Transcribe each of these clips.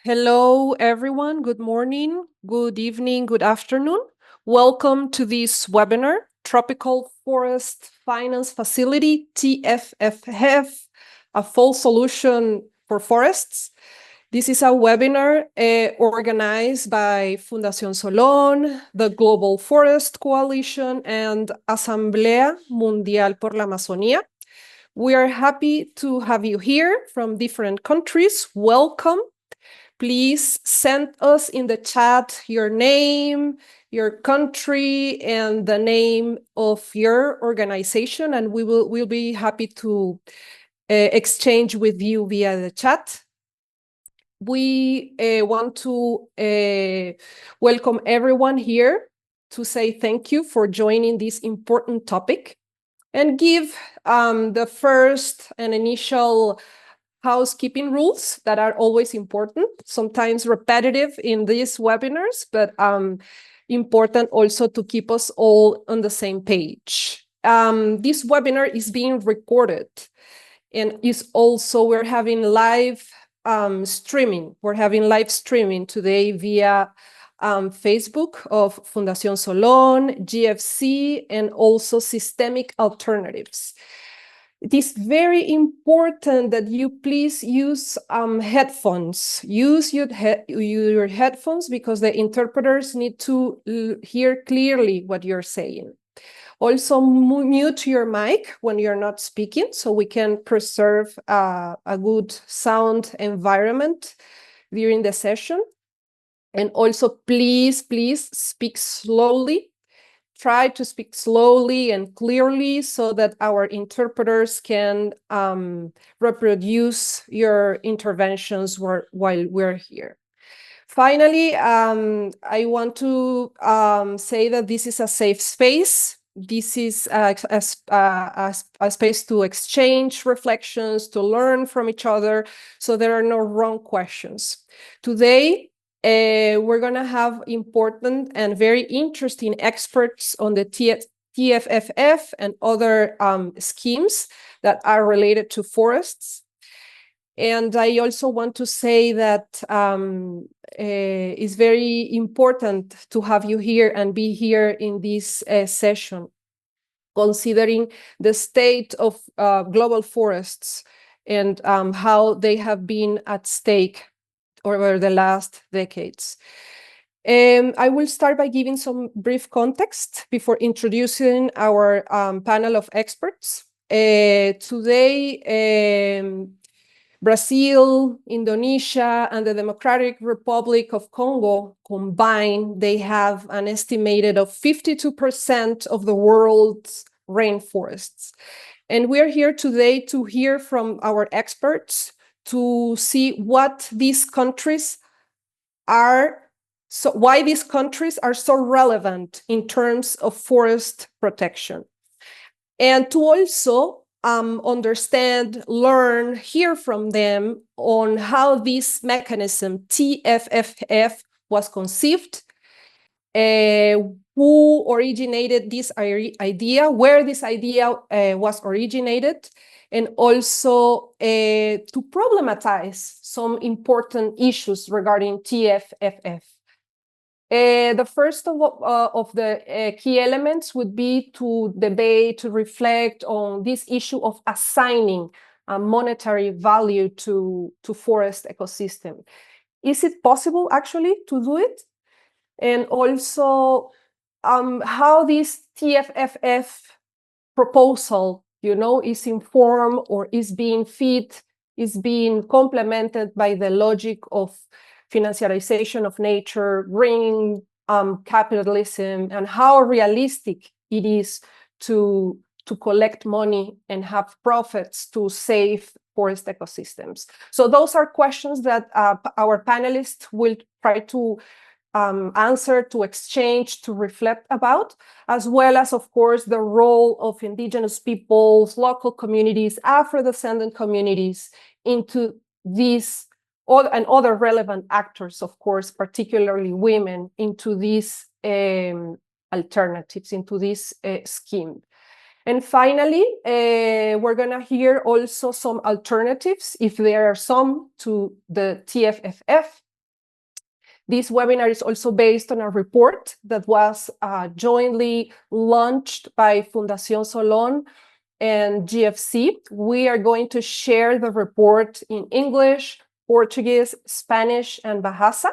Hello, everyone. Good morning, good evening, good afternoon. Welcome to this webinar, Tropical Forest Finance Facility, TFFF, a full solution for forests. This is a webinar organized by Fundación Solón, the Global Forest Coalition, and Asamblea Mundial por la Amazonía. We are happy to have you here from different countries. Welcome. Please send us in the chat your name, your country, and the name of your organization, and we'll be happy to exchange with you via the chat. We want to welcome everyone here to say thank you for joining this important topic and give the first and initial housekeeping rules that are always important, sometimes repetitive in these webinars, but important also to keep us all on the same page. This webinar is being recorded and we're having live streaming. We're having live streaming today via Facebook of Fundación Solón, GFC, and also Systemic Alternatives. It is very important that you please use headphones. Use your headphones because the interpreters need to hear clearly what you're saying. Also, mute your mic when you're not speaking so we can preserve a good sound environment during the session. And also, please speak slowly. Try to speak slowly and clearly so that our interpreters can reproduce your interventions while we're here. Finally, I want to say that this is a safe space. This is a space to exchange reflections, to learn from each other, so there are no wrong questions. Today, we're going to have important and very interesting experts on the TFFF and other schemes that are related to forests. And I also want to say that it's very important to have you here and be here in this session, considering the state of global forests and how they have been at stake over the last decades. I will start by giving some brief context before introducing our panel of experts. Today, Brazil, Indonesia, and the Democratic Republic of Congo combined, they have an estimated of 52% of the world's rainforests. And we're here today to hear from our experts to see what these countries are, why these countries are so relevant in terms of forest protection. And to also understand, learn, hear from them on how this mechanism, TFFF, was conceived, who originated this idea, where this idea was originated, and also to problematize some important issues regarding TFFF. The first of the key elements would be to debate, to reflect on this issue of assigning a monetary value to forest ecosystem. Is it possible actually to do it? And also how this TFFF proposal, is informed or is being complemented by the logic of financiarization of nature, green capitalism, and how realistic it is to collect money and have profits to save forest ecosystems. So those are questions that our panelists will try to answer, to exchange, to reflect about, as well as, of course, the role of indigenous peoples, local communities, Afro-descendant communities into these, and other relevant actors, of course, particularly women, into these alternatives, into this scheme. And finally, we're going to hear also some alternatives, if there are some, to the TFFF. This webinar is also based on a report that was jointly launched by Fundación Solón and GFC. We are going to share the report in English, Portuguese, Spanish, and Bahasa,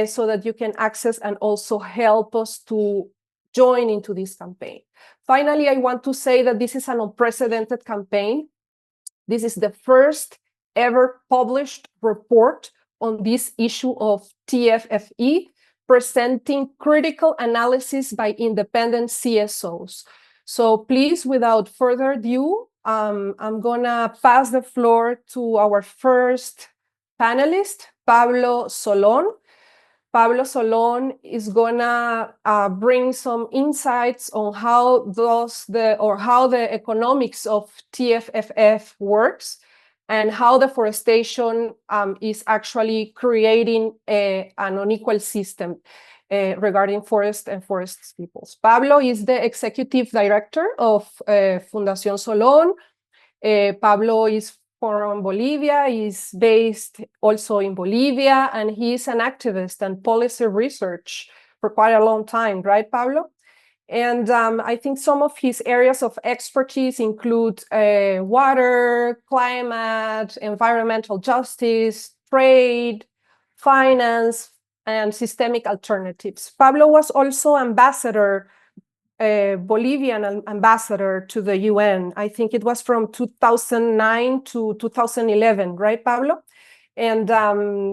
so that you can access and also help us to join into this campaign. Finally, I want to say that this is an unprecedented campaign. This is the first ever published report on this issue of TFFE, presenting critical analysis by independent CSOs. So please, without further ado, I'm gonna pass the floor to our first panelist, Pablo Solón. Pablo Solón is gonna bring some insights on how the economics of TFFF works and how deforestation is actually creating an unequal system regarding forest and forest peoples. Pablo is the executive director of Fundación Solón. Pablo is from Bolivia, is based also in Bolivia, and he's an activist and policy research for quite a long time, right, Pablo? And I think some of his areas of expertise include water, climate, environmental justice, trade, finance, and systemic alternatives. Pablo was also Bolivian ambassador to the UN. I think it was from 2009 to 2011, right, Pablo? And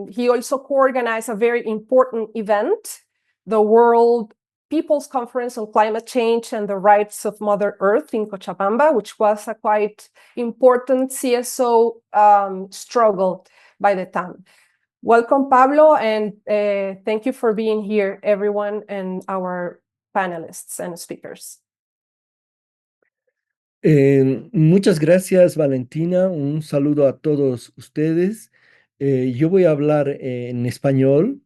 he also co-organized a very important event, the World People's Conference on Climate Change and the Rights of Mother Earth in Cochabamba, which was a quite important CSO struggle by the time. Welcome, Pablo, and thank you for being here, everyone, and our panelists and speakers. Muchas gracias, Valentina. Un saludo a todos ustedes. Yo voy a hablar en español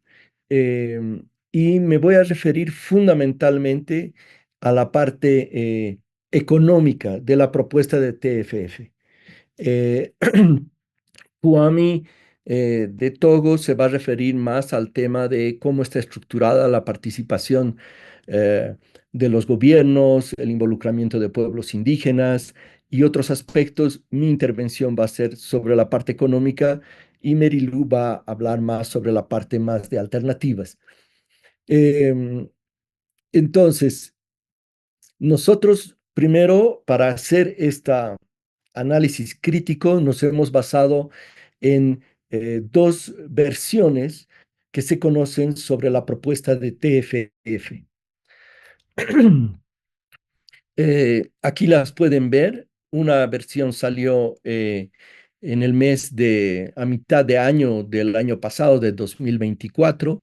y me voy a referir fundamentalmente a la parte económica de la propuesta de TFF. Kwame de Togo se va a referir más al tema de cómo está estructurada la participación de los gobiernos, el involucramiento de pueblos indígenas y otros aspectos. Mi intervención va a ser sobre la parte económica y Merilu va a hablar más sobre la parte más de alternativas. Entonces, nosotros primero, para hacer este análisis crítico, nos hemos basado en dos versiones que se conocen sobre la propuesta de TFF. Aquí las pueden ver. Una versión salió en el mes a mitad de año del año pasado, de 2024,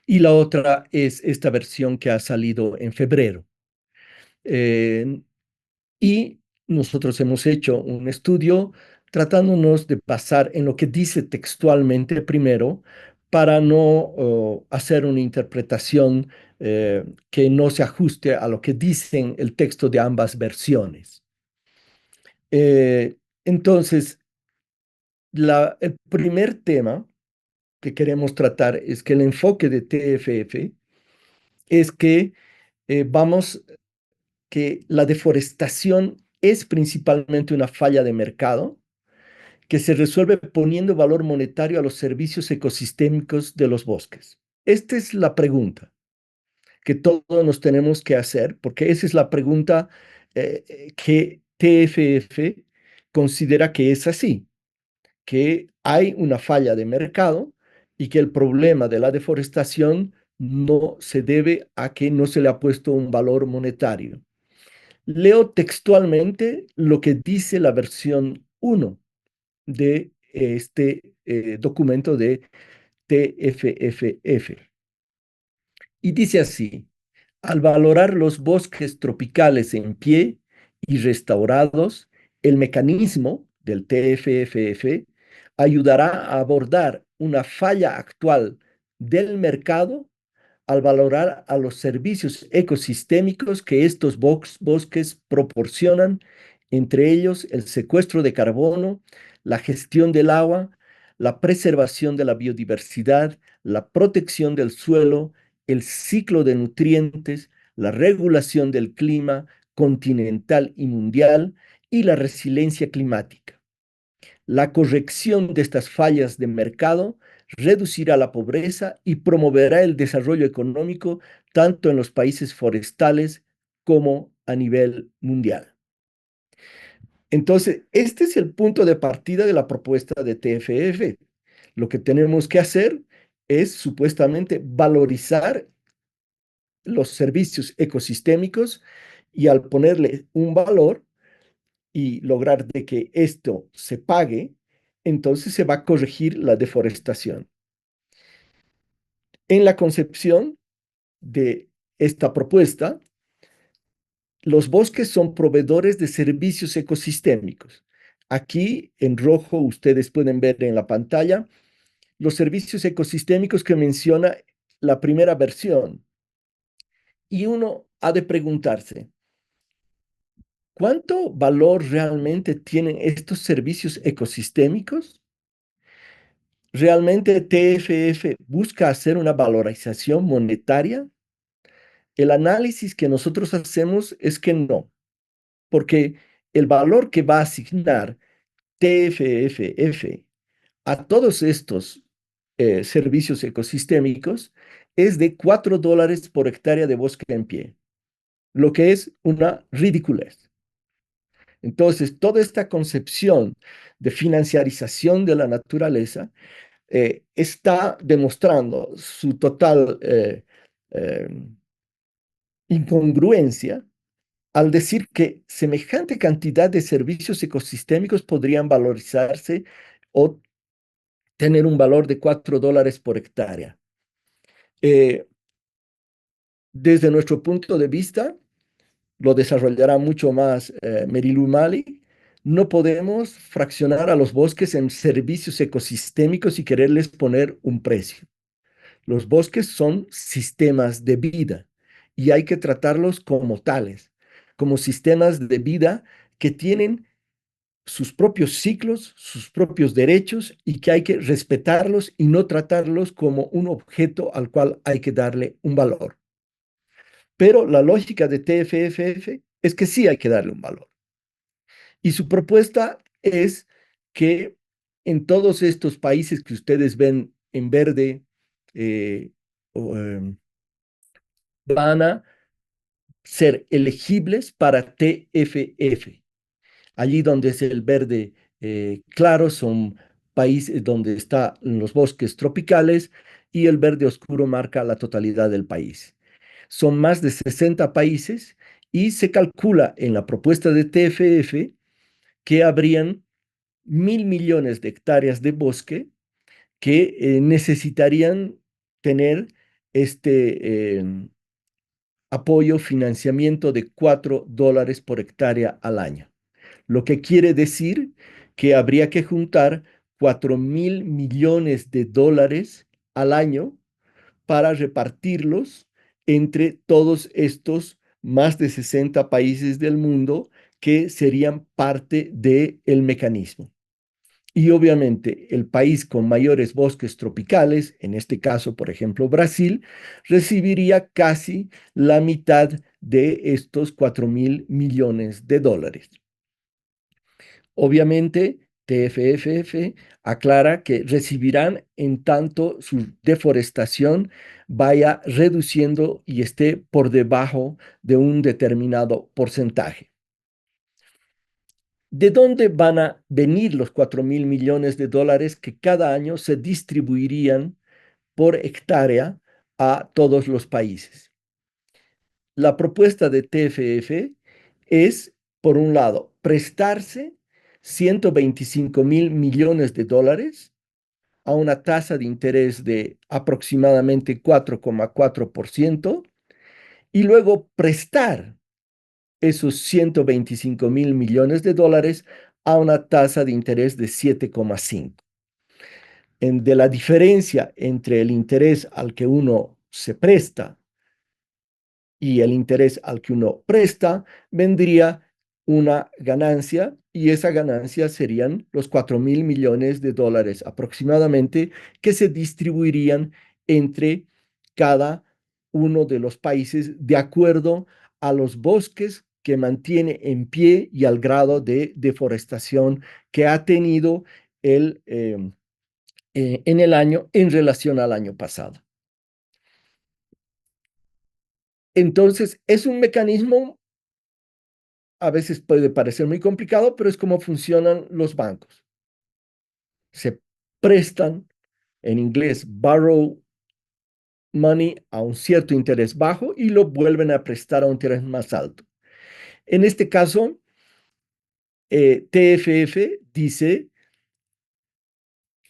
y la otra es esta versión que ha salido en febrero. Y nosotros hemos hecho un estudio tratándonos de basar en lo que dice textualmente primero para no hacer una interpretación que no se ajuste a lo que dicen el texto de ambas versiones. Entonces, el primer tema que queremos tratar es que el enfoque de TFF es que que la deforestación es principalmente una falla de mercado que se resuelve poniendo valor monetario a los servicios ecosistémicos de los bosques. Esta es la pregunta que todos nos tenemos que hacer, porque esa es la pregunta que TFF considera que es así, que hay una falla de mercado y que el problema de la deforestación no se debe a que no se le ha puesto un valor monetario. Leo textualmente lo que dice la versión 1 de este documento de TFFF. Y dice así: al valorar los bosques tropicales en pie y restaurados, el mecanismo del TFFF ayudará a abordar una falla actual del mercado al valorar a los servicios ecosistémicos que estos bosques proporcionan, entre ellos el secuestro de carbono, la gestión del agua, la preservación de la biodiversidad, la protección del suelo, el ciclo de nutrientes, la regulación del clima continental y mundial y la resiliencia climática. La corrección de estas fallas de mercado reducirá la pobreza y promoverá el desarrollo económico tanto en los países forestales como a nivel mundial. Entonces, este es el punto de partida de la propuesta de TFF. Lo que tenemos que hacer es supuestamente valorizar los servicios ecosistémicos y al ponerle un valor y lograr de que esto se pague, entonces se va a corregir la deforestación. En la concepción de esta propuesta, los bosques son proveedores de servicios ecosistémicos. Aquí en rojo ustedes pueden ver en la pantalla los servicios ecosistémicos que menciona la primera versión. Y uno ha de preguntarse, ¿cuánto valor realmente tienen estos servicios ecosistémicos? ¿Realmente TFF busca hacer una valorización monetaria? El análisis que nosotros hacemos es que no, porque el valor que va a asignar TFFF a todos estos servicios ecosistémicos es de $4 por hectárea de bosque en pie, lo que es una ridiculez. Entonces, toda esta concepción de financiarización de la naturaleza está demostrando su total eh, incongruencia al decir que semejante cantidad de servicios ecosistémicos podrían valorizarse o tener un valor de $4 por hectárea. Eh, Desde nuestro punto de vista, lo desarrollará mucho más Merilu Malig, no podemos fraccionar a los bosques en servicios ecosistémicos y quererles poner un precio. Los bosques son sistemas de vida y hay que tratarlos como tales, como sistemas de vida que tienen sus propios ciclos, sus propios derechos y que hay que respetarlos y no tratarlos como un objeto al cual hay que darle un valor. Pero la lógica de TFFF es que sí hay que darle un valor. Y su propuesta es que en todos estos países que ustedes ven en verde, eh, van a ser elegibles para TFF. Allí donde es el verde claro son países donde están los bosques tropicales y el verde oscuro marca la totalidad del país. Son más de 60 países y se calcula en la propuesta de TFF que habrían 1.000 millones de hectáreas de bosque que necesitarían tener este apoyo, financiamiento de $4 por hectárea al año, lo que quiere decir que habría que juntar 4.000 millones de dólares al año para repartirlos entre todos estos más de 60 países del mundo que serían parte del mecanismo. Y obviamente el país con mayores bosques tropicales, en este caso, por ejemplo, Brasil, recibiría casi la mitad de estos 4.000 millones de dólares. Obviamente, TFFF aclara que recibirán en tanto su deforestación vaya reduciendo y esté por debajo de un determinado porcentaje. ¿De dónde van a venir los 4.000 millones de dólares que cada año se distribuirían por hectárea a todos los países? La propuesta de TFF es, por un lado, prestarse 125.000 millones de dólares a una tasa de interés de aproximadamente 4,4% y luego prestar esos 125.000 millones de dólares a una tasa de interés de 7,5. De la diferencia entre el interés al que uno se presta y el interés al que uno presta, vendría una ganancia y esa ganancia serían los 4.000 millones de dólares aproximadamente que se distribuirían entre cada uno de los países de acuerdo a los bosques que mantiene en pie y al grado de deforestación que ha tenido en el año en relación al año pasado. Entonces, es un mecanismo, a veces puede parecer muy complicado, pero es como funcionan los bancos. Se prestan, en inglés, borrow money a un cierto interés bajo y lo vuelven a prestar a un interés más alto. En este caso, TFF dice,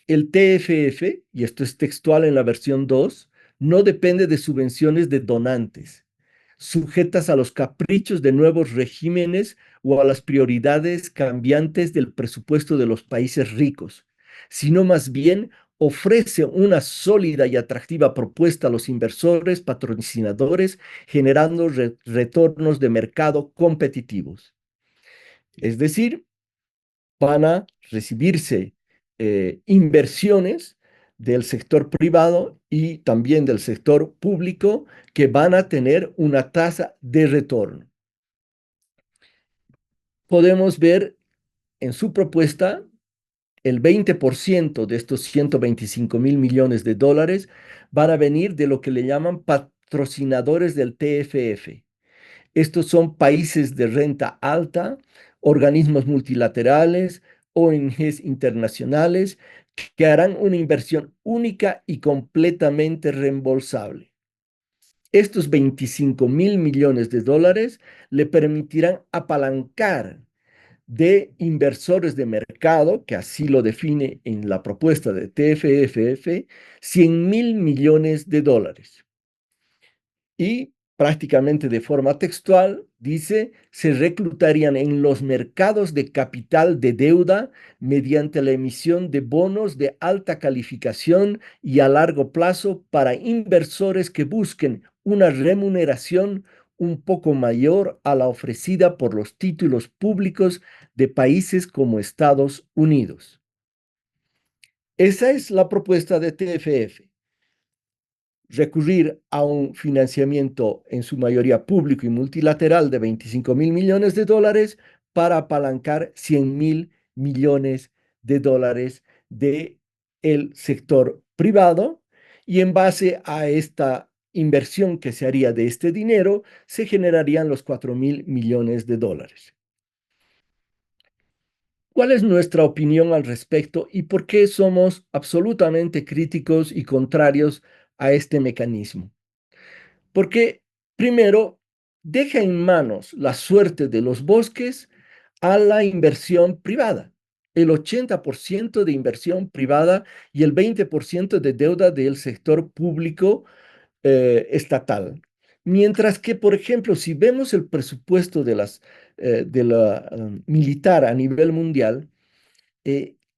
el TFF, y esto es textual en la versión 2, no depende de subvenciones de donantes, sujetas a los caprichos de nuevos regímenes o a las prioridades cambiantes del presupuesto de los países ricos, sino más bien ofrece una sólida y atractiva propuesta a los inversores, patrocinadores, generando retornos de mercado competitivos. Es decir, van a recibirse inversiones del sector privado y también del sector público que van a tener una tasa de retorno. Podemos ver en su propuesta el 20% de estos 125.000 millones de dólares van a venir de lo que le llaman patrocinadores del TFF. Estos son países de renta alta, organismos multilaterales, ONGs internacionales que harán una inversión única y completamente reembolsable. Estos 25.000 millones de dólares le permitirán apalancar de inversores de mercado, que así lo define en la propuesta de TFFF, 100.000 millones de dólares. Y prácticamente de forma textual, dice, se reclutarían en los mercados de capital de deuda mediante la emisión de bonos de alta calificación y a largo plazo para inversores que busquen una remuneración un poco mayor a la ofrecida por los títulos públicos de países como Estados Unidos. Esa es la propuesta de TFF. Recurrir a un financiamiento en su mayoría público y multilateral de 25.000 millones de dólares para apalancar 100.000 millones de dólares del sector privado y en base a esta inversión que se haría de este dinero, se generarían los 4.000 millones de dólares. ¿Cuál es nuestra opinión al respecto y por qué somos absolutamente críticos y contrarios a este mecanismo? Porque, primero, deja en manos la suerte de los bosques a la inversión privada. El 80% de inversión privada y el 20% de deuda del sector público estatal. Mientras que, por ejemplo, si vemos el presupuesto de la militar a nivel mundial,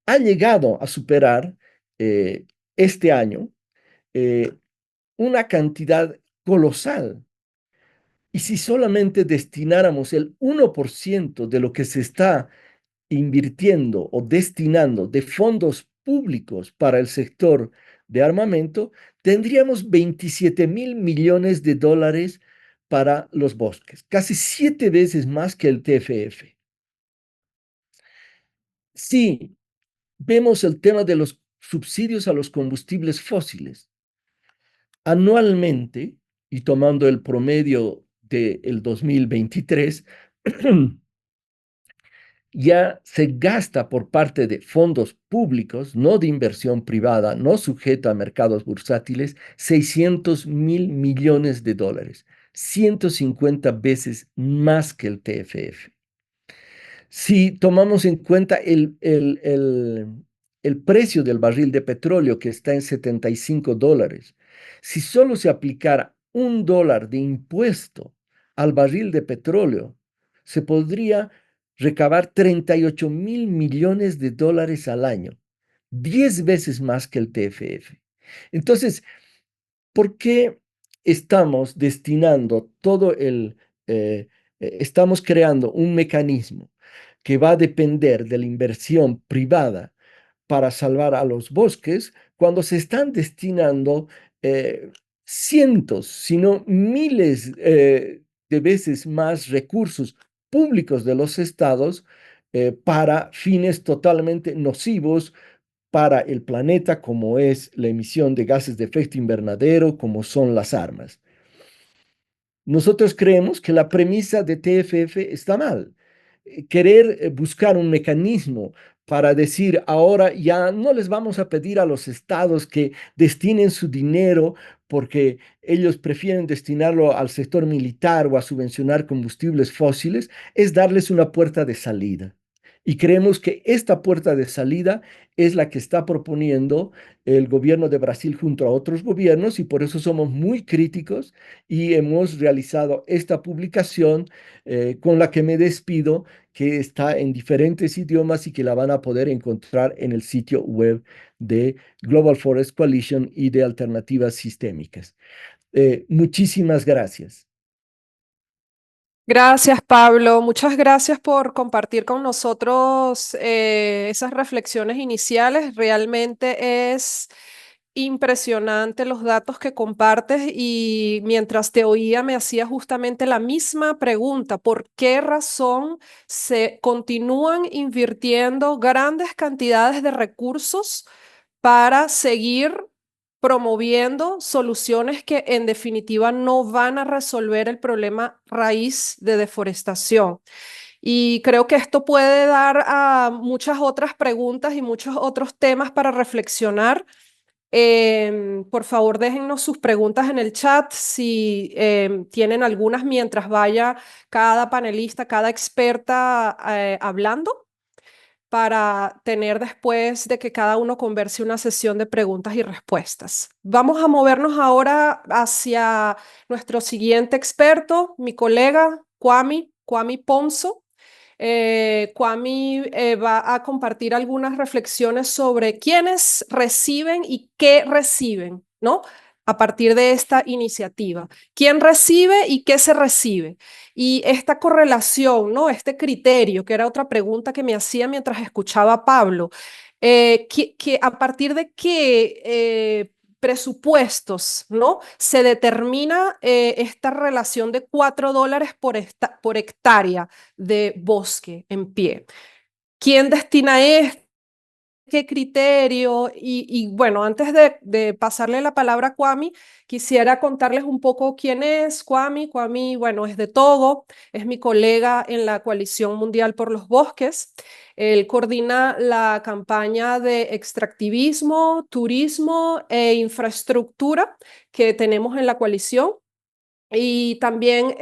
ha llegado a superar este año eh, una cantidad colosal. Y si solamente destináramos el 1% de lo que se está invirtiendo o destinando de fondos públicos para el sector de armamento, tendríamos 27.000 millones de dólares para los bosques, casi 7 veces más que el TFF. Si vemos el tema de los subsidios a los combustibles fósiles, anualmente, y tomando el promedio del 2023, ya se gasta por parte de fondos públicos, no de inversión privada, no sujeta a mercados bursátiles, 600.000 millones de dólares, 150 veces más que el TFF. Si tomamos en cuenta el precio del barril de petróleo que está en $75, si solo se aplicara $1 de impuesto al barril de petróleo, se podría recabar 38.000 millones de dólares al año, 10 veces más que el TFF. Entonces, ¿por qué estamos destinando estamos creando un mecanismo? que va a depender de la inversión privada para salvar a los bosques, cuando se están destinando cientos, si no miles de veces más recursos públicos de los estados para fines totalmente nocivos para el planeta, como es la emisión de gases de efecto invernadero, como son las armas. Nosotros creemos que la premisa de TFF está mal. Querer buscar un mecanismo para decir ahora ya no les vamos a pedir a los estados que destinen su dinero porque ellos prefieren destinarlo al sector militar o a subvencionar combustibles fósiles, es darles una puerta de salida. Y creemos que esta puerta de salida es la que está proponiendo el gobierno de Brasil junto a otros gobiernos y por eso somos muy críticos y hemos realizado esta publicación con la que me despido, que está en diferentes idiomas y que la van a poder encontrar en el sitio web de Global Forest Coalition y de Alternativas Sistémicas. Muchísimas gracias. Gracias, Pablo. Muchas gracias por compartir con nosotros esas reflexiones iniciales. Realmente es impresionante los datos que compartes y mientras te oía me hacía justamente la misma pregunta. ¿Por qué razón se continúan invirtiendo grandes cantidades de recursos para seguir promoviendo soluciones que en definitiva no van a resolver el problema raíz de deforestación? Y creo que esto puede dar a muchas otras preguntas y muchos otros temas para reflexionar. Por favor, déjennos sus preguntas en el chat si tienen algunas mientras vaya cada panelista, cada experta hablando, para tener después de que cada uno converse una sesión de preguntas y respuestas. Vamos a movernos ahora hacia nuestro siguiente experto, mi colega Kwame Ponzo. Kwame va a compartir algunas reflexiones sobre quiénes reciben y qué reciben, ¿no? A partir de esta iniciativa. ¿Quién recibe y qué se recibe? Y esta correlación, ¿no? Este criterio, que era otra pregunta que me hacía mientras escuchaba a Pablo, a partir de qué presupuestos, ¿no? Se determina esta relación de $4 por hectárea de bosque en pie. ¿Quién destina esto? ¿Qué criterio? Bueno, antes de pasarle la palabra a Kwame, quisiera contarles un poco quién es Kwame. Kwame, bueno, es de Togo, es mi colega en la Coalición Mundial por los Bosques. Él coordina la campaña de extractivismo, turismo e infraestructura que tenemos en la coalición. Y también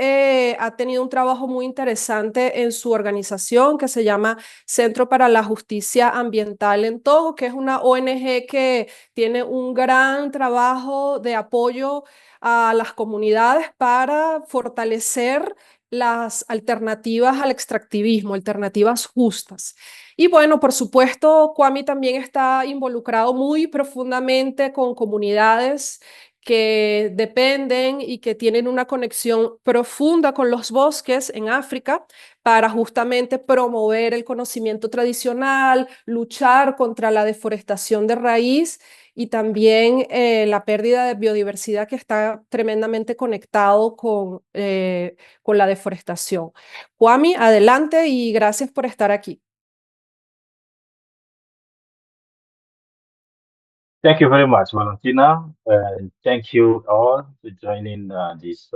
ha tenido un trabajo muy interesante en su organización que se llama Centro para la Justicia Ambiental en Togo, que es una ONG que tiene un gran trabajo de apoyo a las comunidades para fortalecer las alternativas al extractivismo, alternativas justas. Y bueno, por supuesto, Kwame también está involucrado muy profundamente con comunidades que dependen y que tienen una conexión profunda con los bosques en África para justamente promover el conocimiento tradicional, luchar contra la deforestación de raíz y también la pérdida de biodiversidad que está tremendamente conectado con la deforestación. Kwame, adelante y gracias por estar aquí. Thank you very much, Valentina, and thank you all for joining this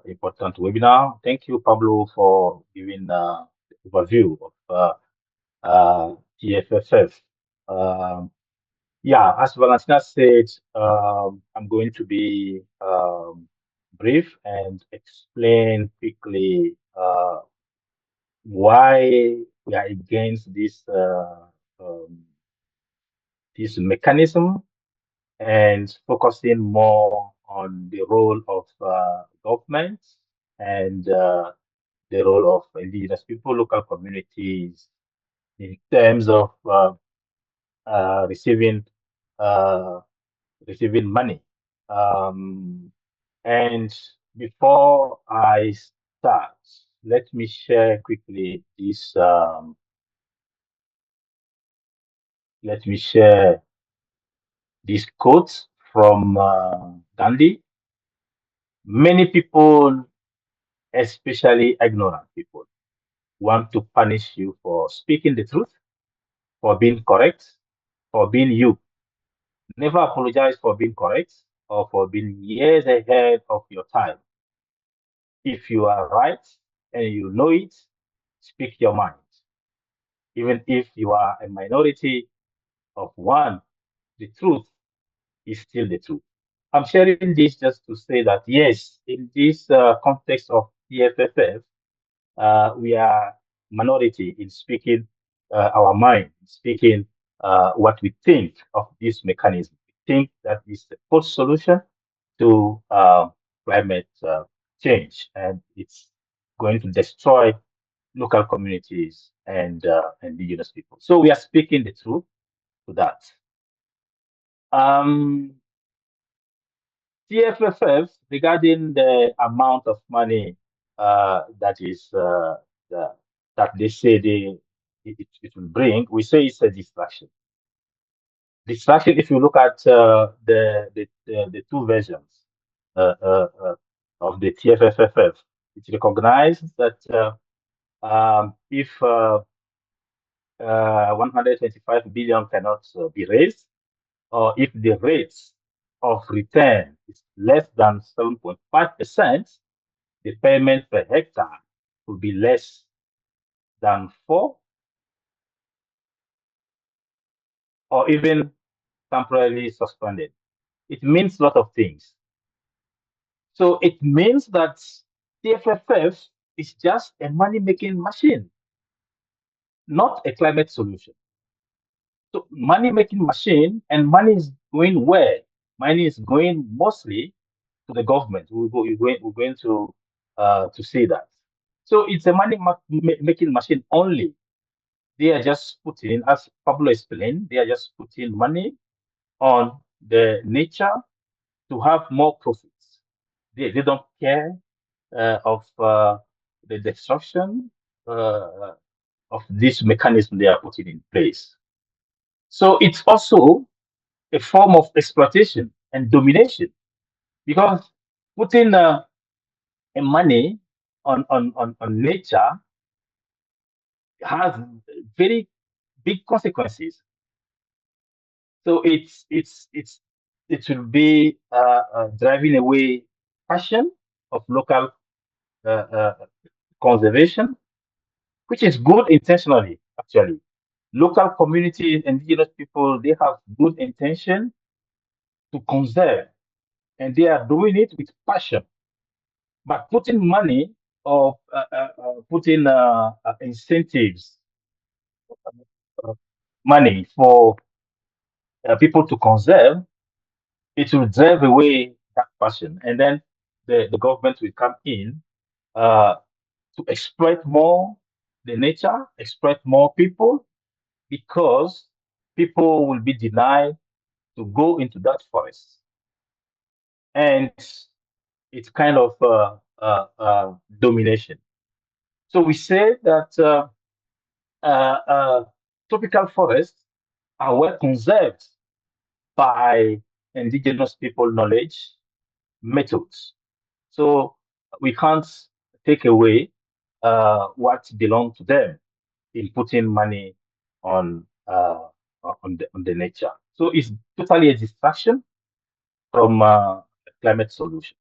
important webinar. Thank you, Pablo, for giving the overview of TFFF. Yeah, as Valentina said, I'm going to be brief and explain quickly why we are against this mechanism, and focusing more on the role of governments and the role of indigenous people, local communities, in terms of receiving money. And before I start, let me share quickly this let me share this quote from Gandhi. Many people, especially ignorant people, want to punish you for speaking the truth, for being correct, for being you. Never apologize for being correct or for being years ahead of your time. If you are right and you know it, speak your mind. Even if you are a minority of one, the truth is still the truth. I'm sharing this just to say that yes, in this context of TFFF, we are minority in speaking our mind, speaking what we think of this mechanism. We think that is the first solution to climate change, and it's going to destroy local communities and indigenous people. So we are speaking the truth to that. TFFF, regarding the amount of money that is that they say it will bring, we say it's a distraction. Distraction. If you look at the two versions of the TFFF, it recognizes that if 125 billion cannot be raised, or if the rates of return is less than 7.5%, the payment per hectare will be less than 4, or even temporarily suspended. It means a lot of things. So it means that TFFF is just a money-making machine, not a climate solution. So money-making machine, and money is going where? Money is going mostly to the government. We're going to see that. So it's a money-making machine only. They are just putting, as Pablo explained, they are just putting money on the nature to have more profits. They don't care of the destruction of this mechanism they are putting in place. So it's also a form of exploitation and domination, because putting money on nature has very big consequences. So it will be driving away passion of local conservation, which is good intentionally, actually. Local communities, indigenous people, they have good intention to conserve, and they are doing it with passion. But putting money or putting incentives, money for people to conserve, it will drive away that passion. And then the government will come in to exploit more the nature, exploit more people, because people will be denied to go into that forest. And it's kind of domination. So we say that tropical forests are well conserved by indigenous people knowledge methods. So we can't take away what belongs to them in putting money on the nature. So it's totally a distraction from climate solution.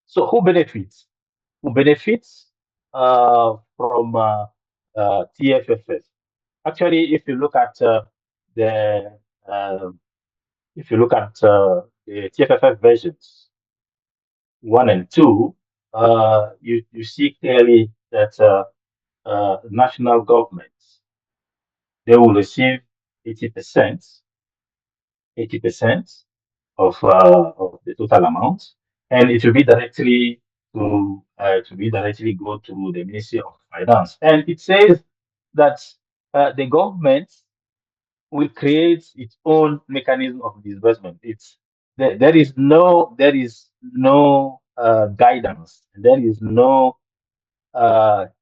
So who benefits? Who benefits from TFFF? Actually, if you look at the the TFFF versions 1 and 2, you see clearly that national governments, they will receive 80%, 80% of the total amount, and it will be directly go to the Ministry of Finance. And it says that the government will create its own mechanism of disbursement. There is no guidance. There is no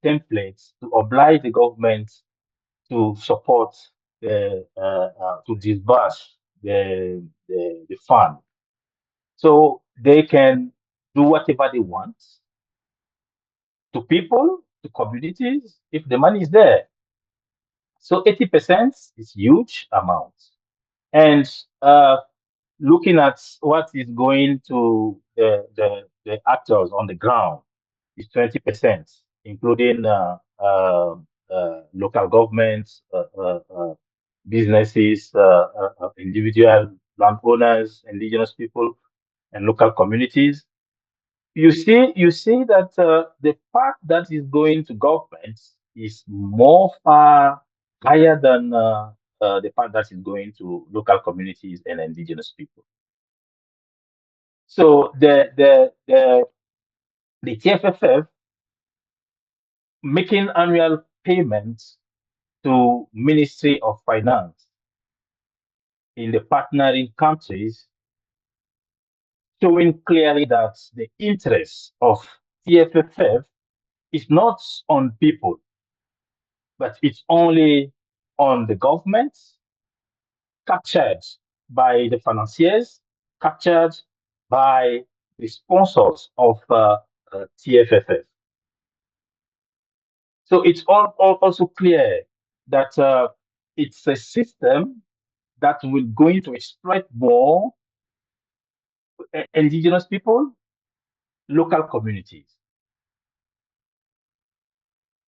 templates to oblige the government to support to disburse the fund. So they can do whatever they want to people, to communities, if the money is there. So 80% is huge amount. And looking at what is going to the actors on the ground is 20%, including local governments, businesses, individual landowners, indigenous people, and local communities. You see that the part that is going to governments is more far higher than the part that is going to local communities and indigenous people. So the TFFF making annual payments to Ministry of Finance in the partnering countries, showing clearly that the interest of TFFF is not on people, but it's only on the government, captured by the financiers, captured by the sponsors of TFFF. So it's also clear that it's a system that will going to exploit more indigenous people, local communities.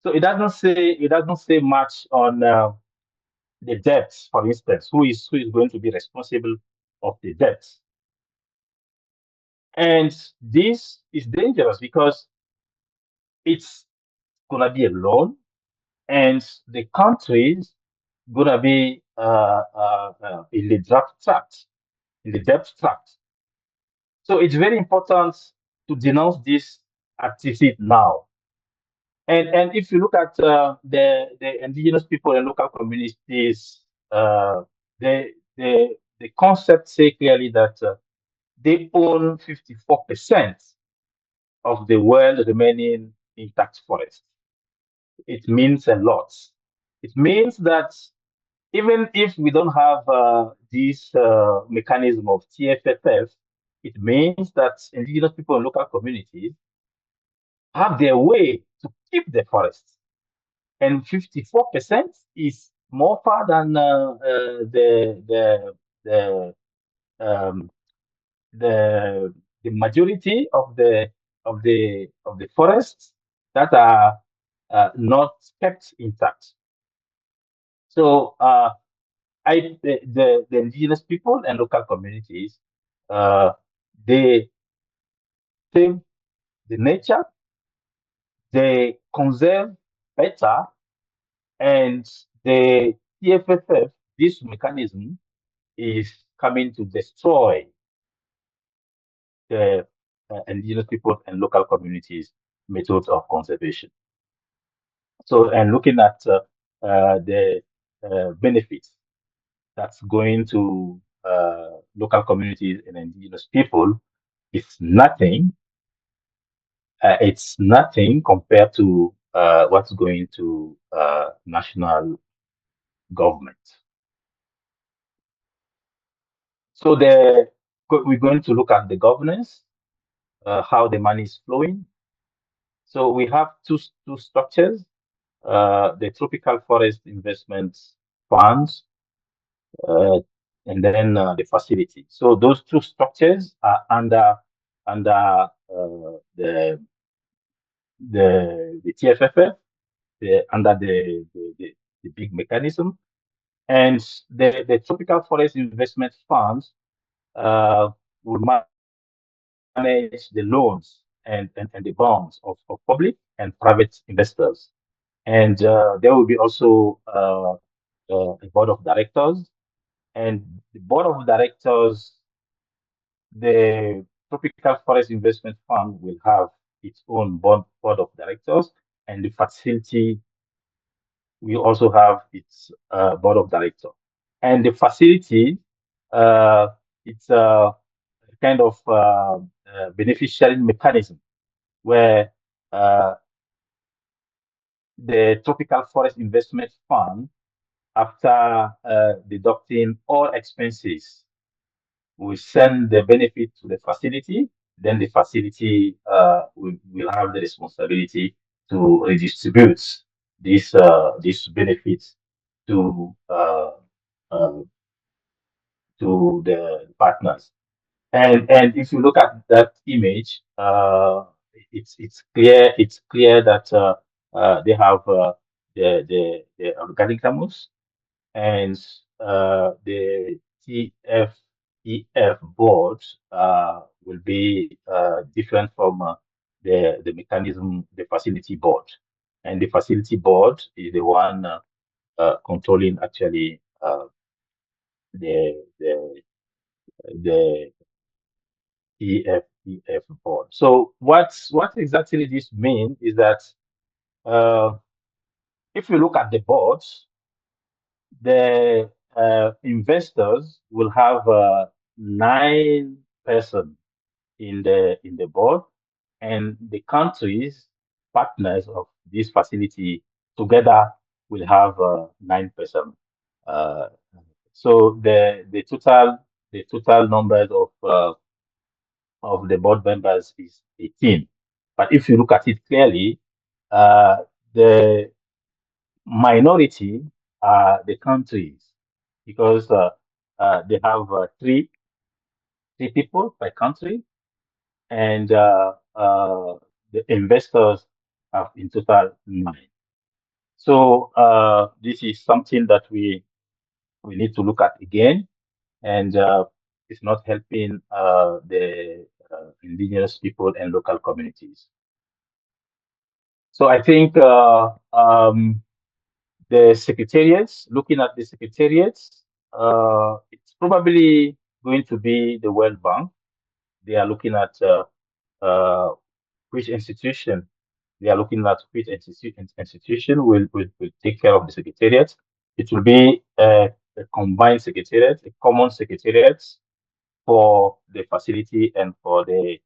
So it doesn't say much on the debts, for instance, who is going to be responsible of the debts. And this is dangerous because it's gonna be a loan, and the countries gonna be in the debt trap. So it's very important to denounce this activity now. And if you look at the indigenous people and local communities, the concept say clearly that they own 54% of the world remaining intact forest. It means a lot. It means that even if we don't have this mechanism of TFFF, it means that indigenous people and local communities have their way to keep the forests. And 54% is more far than the majority of the forests that are not kept intact. So the indigenous people and local communities, they save the nature, they conserve better, and the TFFF, this mechanism, is coming to destroy the indigenous people and local communities' methods of conservation. So, and looking at the benefits that's going to local communities and indigenous people, it's nothing. It's nothing compared to what's going to national government. So we're going to look at the governance, how the money is flowing. So we have two structures, the Tropical Forest Investments Funds, and then the facility. So those two structures are under the TFFF, under the big mechanism, and the Tropical Forest Investment Funds will manage the loans and the bonds of public and private investors. And there will be also a board of directors. And the board of directors, the Tropical Forest Investment Fund will have its own board of directors, and the facility will also have its board of directors. And the facility, it's a kind of beneficiary mechanism where the Tropical Forest Investment Fund after deducting all expenses, we send the benefit to the facility. Then the facility will have the responsibility to redistribute these benefits to the partners. And if you look at that image, it's clear that they have the organigramus, and the TFFF board will be different from the mechanism, the facility board. And the facility board is the one controlling actually the TFFF board. So what exactly this means is that if you look at the boards, the investors will have 9 persons in the board, and the countries partners of this facility together will have 9 persons. So the total numbers of the board members is 18. But if you look at it clearly, the minority are the countries, because they have 3 people per country, and the investors have in total 9. So this is something that we need to look at again, and it's not helping the indigenous people and local communities. So I think the secretariats, looking at the secretariats, it's probably going to be the World Bank. They are looking at which institution. They are looking at which institution will take care of the secretariat. It will be a combined secretariat, a common secretariat for the facility and for the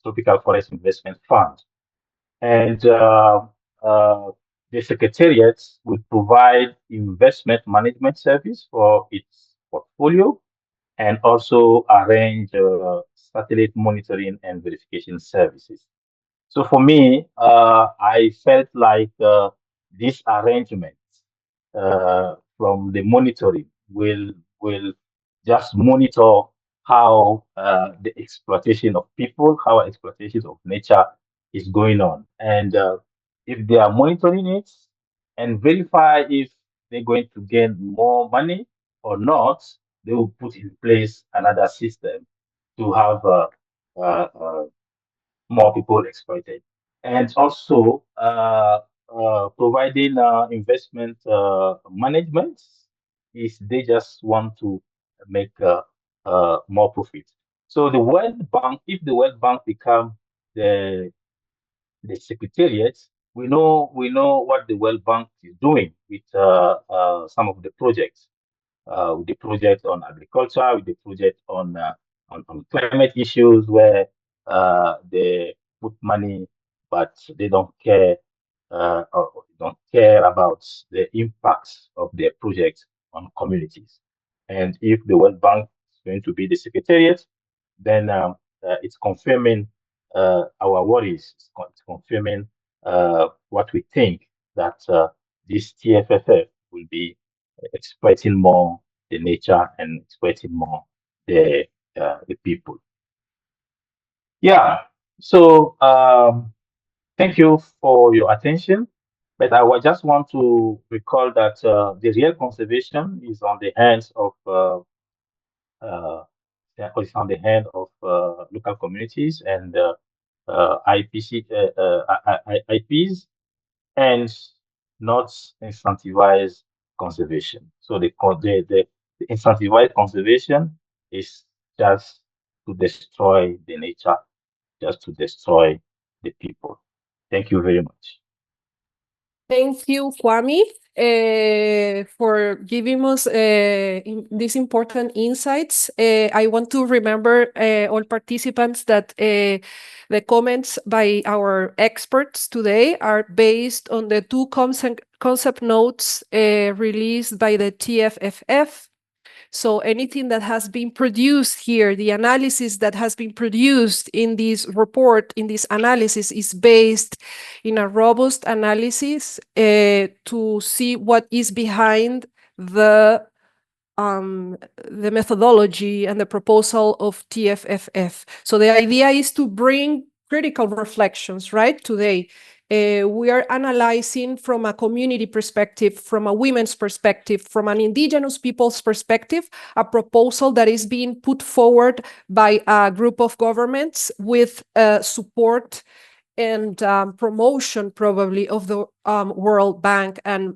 Tropical Forest Investment Fund. And the secretariat will provide investment management service for its portfolio, and also arrange satellite monitoring and verification services. So for me, I felt like this arrangement from the monitoring will just monitor how the exploitation of people, how exploitation of nature is going on. And if they are monitoring it and verify if they're going to gain more money or not, they will put in place another system to have more people exploited. And also providing investment management, is they just want to make more profit. So the World Bank, if the World Bank become the secretariat, we know what the World Bank is doing with some of the projects, with the project on agriculture, with the project on climate issues, where they put money, but they don't care or don't care about the impacts of their projects on communities. And if the World Bank is going to be the secretariat, then it's confirming our worries. It's confirming what we think, that this TFFF will be exploiting more the nature and exploiting more the people. Yeah. So thank you for your attention. But I would just want to recall that the real conservation is on the hands of local communities and IPs, and not incentivize conservation. So the incentivized conservation is just to destroy the nature, just to destroy the people. Thank you very much. Thank you, Kwame, for giving us these important insights. I want to remember all participants that the comments by our experts today are based on the two concept notes released by the TFFF. So anything that has been produced here, the analysis that has been produced in this report, in this analysis, is based in a robust analysis to see what is behind the methodology and the proposal of TFFF. So the idea is to bring critical reflections, right, today. We are analyzing from a community perspective, from a women's perspective, from an indigenous people's perspective, a proposal that is being put forward by a group of governments with support and promotion probably of the World Bank and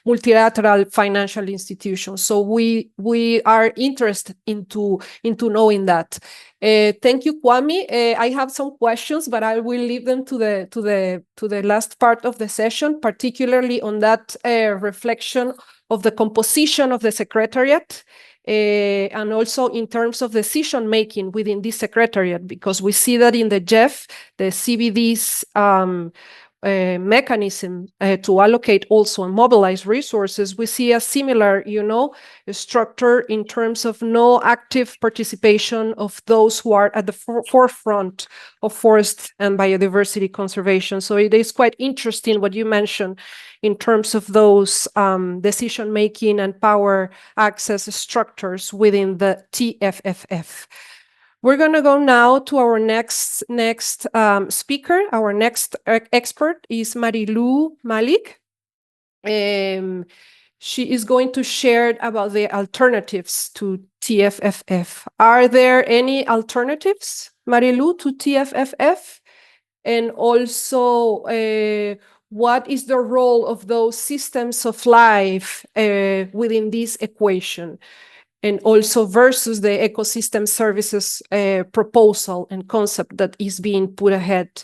multilateral financial institutions. So we are interested into knowing that. Thank you, Kwame. I have some questions, but I will leave them to the last part of the session, particularly on that reflection of the composition of the secretariat. And also in terms of decision making within this secretariat, because we see that in the JEF, the CBD's mechanism to allocate also and mobilize resources, we see a similar, structure in terms of no active participation of those who are at the forefront of forest and biodiversity conservation. So it is quite interesting what you mentioned in terms of those decision-making and power access structures within the TFFF. We're going to go now to our next speaker. Our next expert is Malig. She is going to share about the alternatives to TFFF. Are there any alternatives, Marilu, to TFFF? And also, what is the role of those systems of life within this equation? And also versus the ecosystem services proposal and concept that is being put ahead.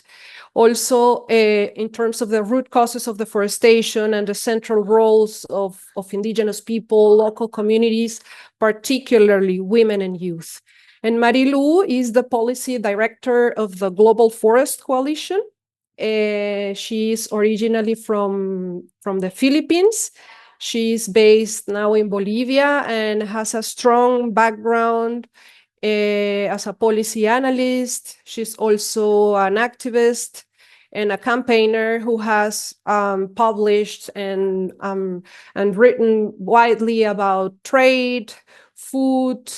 Also, in terms of the root causes of deforestation and the central roles of indigenous people, local communities, particularly women and youth. And Marilu is the policy director of the Global Forest Coalition. She is originally from the Philippines. She's based now in Bolivia and has a strong background as a policy analyst. She's also an activist and a campaigner who has published and written widely about trade, food,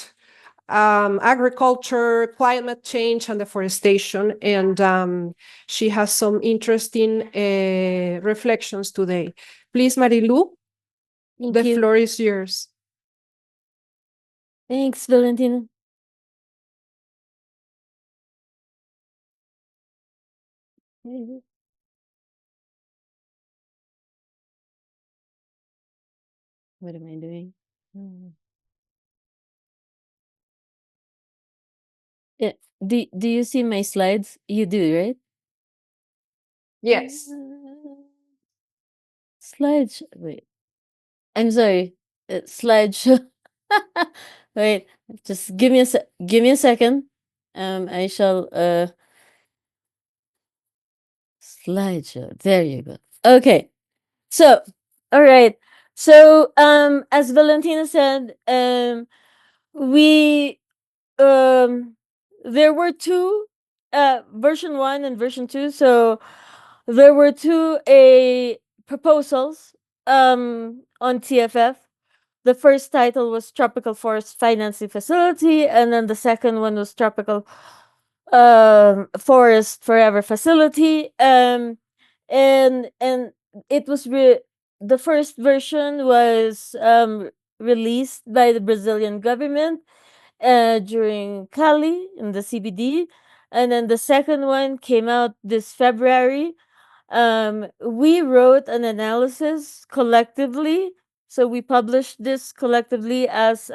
agriculture, climate change, and deforestation. And she has some interesting reflections today. Please, Marilu. The floor is yours. Thanks, Valentina. What am I doing? Yeah. Do you see my slides? You do, right? Yes. Slideshow. Wait. I'm sorry. Slideshow. Wait. Just give me a second. I shall slideshow. There you go. Okay. So, all right. So, as Valentina said, we there were two version 1 and version 2. So there were two proposals on TFF. The first title was Tropical Forest Financing Facility, and then the second one was Tropical Forest Forever Facility. And it was the first version was released by the Brazilian government during Cali in the CBD, and then the second one came out this February. We wrote an analysis collectively, so we published this collectively as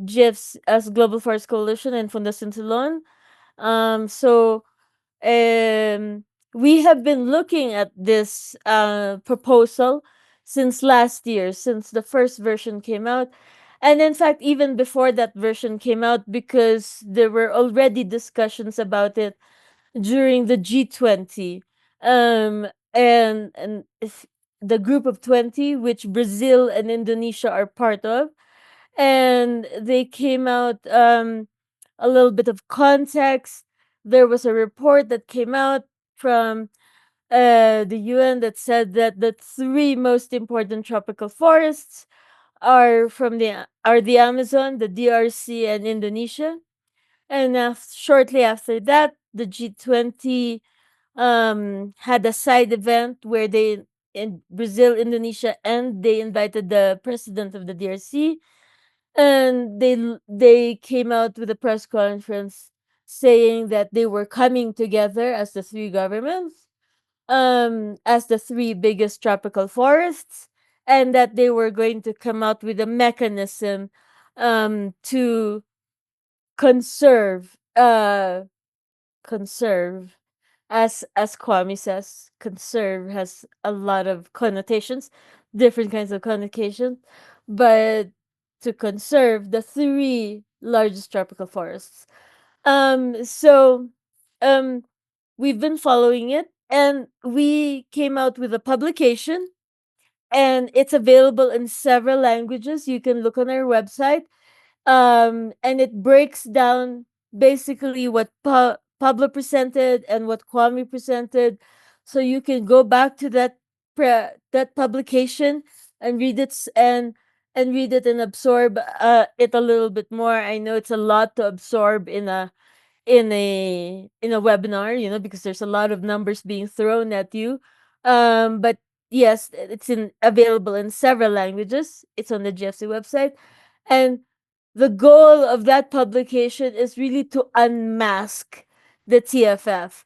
GIFs, as Global Forest Coalition and Fundación Solón. We have been looking at this proposal since last year, since the first version came out. And in fact, even before that version came out, because there were already discussions about it during the G20. And the group of 20, which Brazil and Indonesia are part of. And they came out, a little bit of context. There was a report that came out from the UN that said that the three most important tropical forests are the Amazon, the DRC, and Indonesia. And shortly after that, the G20 had a side event where they in Brazil, Indonesia, and they invited the president of the DRC, and they came out with a press conference saying that they were coming together as the three governments, as the three biggest tropical forests, and that they were going to come out with a mechanism to conserve conserve as Kwame says, conserve has a lot of connotations, different kinds of connotations, but to conserve the three largest tropical forests. So we've been following it, and we came out with a publication, and it's available in several languages. You can look on our website, and it breaks down basically what Pablo presented and what Kwame presented, so you can go back to that publication and read it and read it and absorb it a little bit more. I know it's a lot to absorb in a webinar, because there's a lot of numbers being thrown at you. But yes, it's available in several languages. It's on the GFC website, and the goal of that publication is really to unmask the TFF.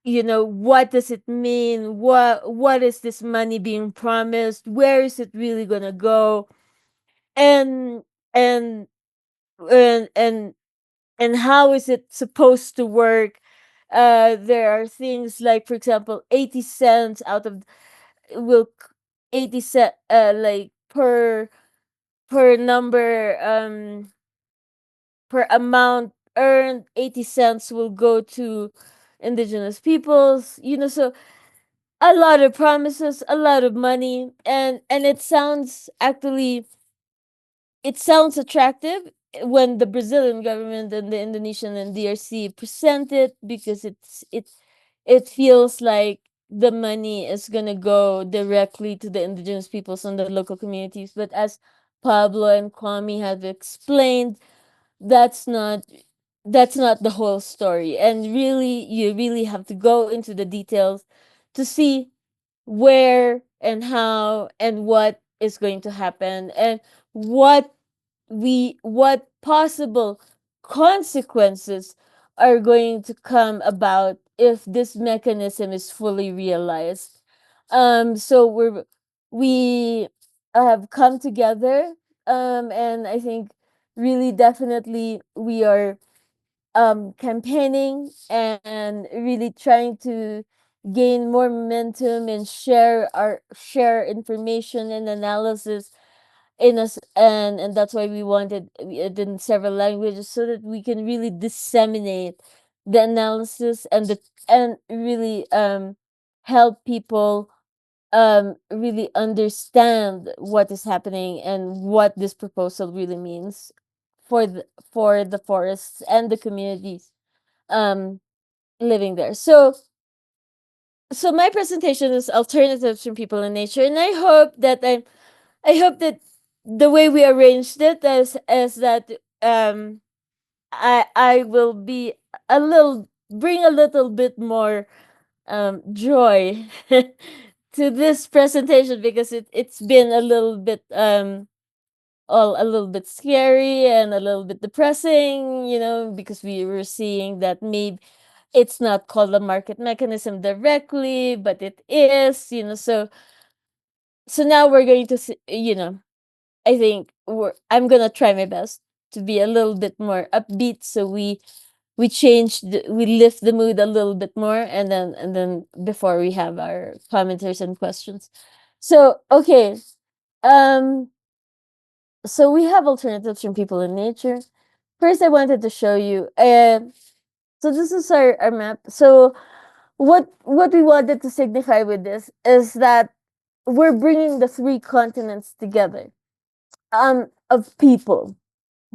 What does it mean? What is this money being promised? Where is it really gonna go? And and and and how is it supposed to work? There are things like, for example, 80 cents out of will 80 cent like per number per amount earned, 80 cents will go to indigenous peoples, so a lot of promises, a lot of money, and it sounds attractive when the Brazilian government and the Indonesian and DRC present it, because it feels like the money is gonna go directly to the indigenous peoples and the local communities. But as Pablo and Kwame have explained, that's not the whole story. And really, you really have to go into the details to see where and how and what is going to happen, and what possible consequences are going to come about if this mechanism is fully realized. So we have come together, and I think really definitely we are campaigning and really trying to gain more momentum and share information and analysis in us, and that's why we wanted it in several languages, so that we can really disseminate the analysis and really help people really understand what is happening and what this proposal really means for the forests and the communities um living there. So my presentation is alternatives from people and nature, and I hope that the way we arranged it as that I will be bring a little bit more joy to this presentation, because it's been a little bit a little bit scary and a little bit depressing, because we were seeing that maybe it's not called a market mechanism directly, but it is, so now we're going to see, I think I'm gonna try my best to be a little bit more upbeat, so we we lift the mood a little bit more, and then before we have our commenters and questions. So okay, um, so we have alternatives from people in nature. First, I wanted to show you. So this is our map. So what we wanted to signify with this is that we're bringing the three continents together, of people.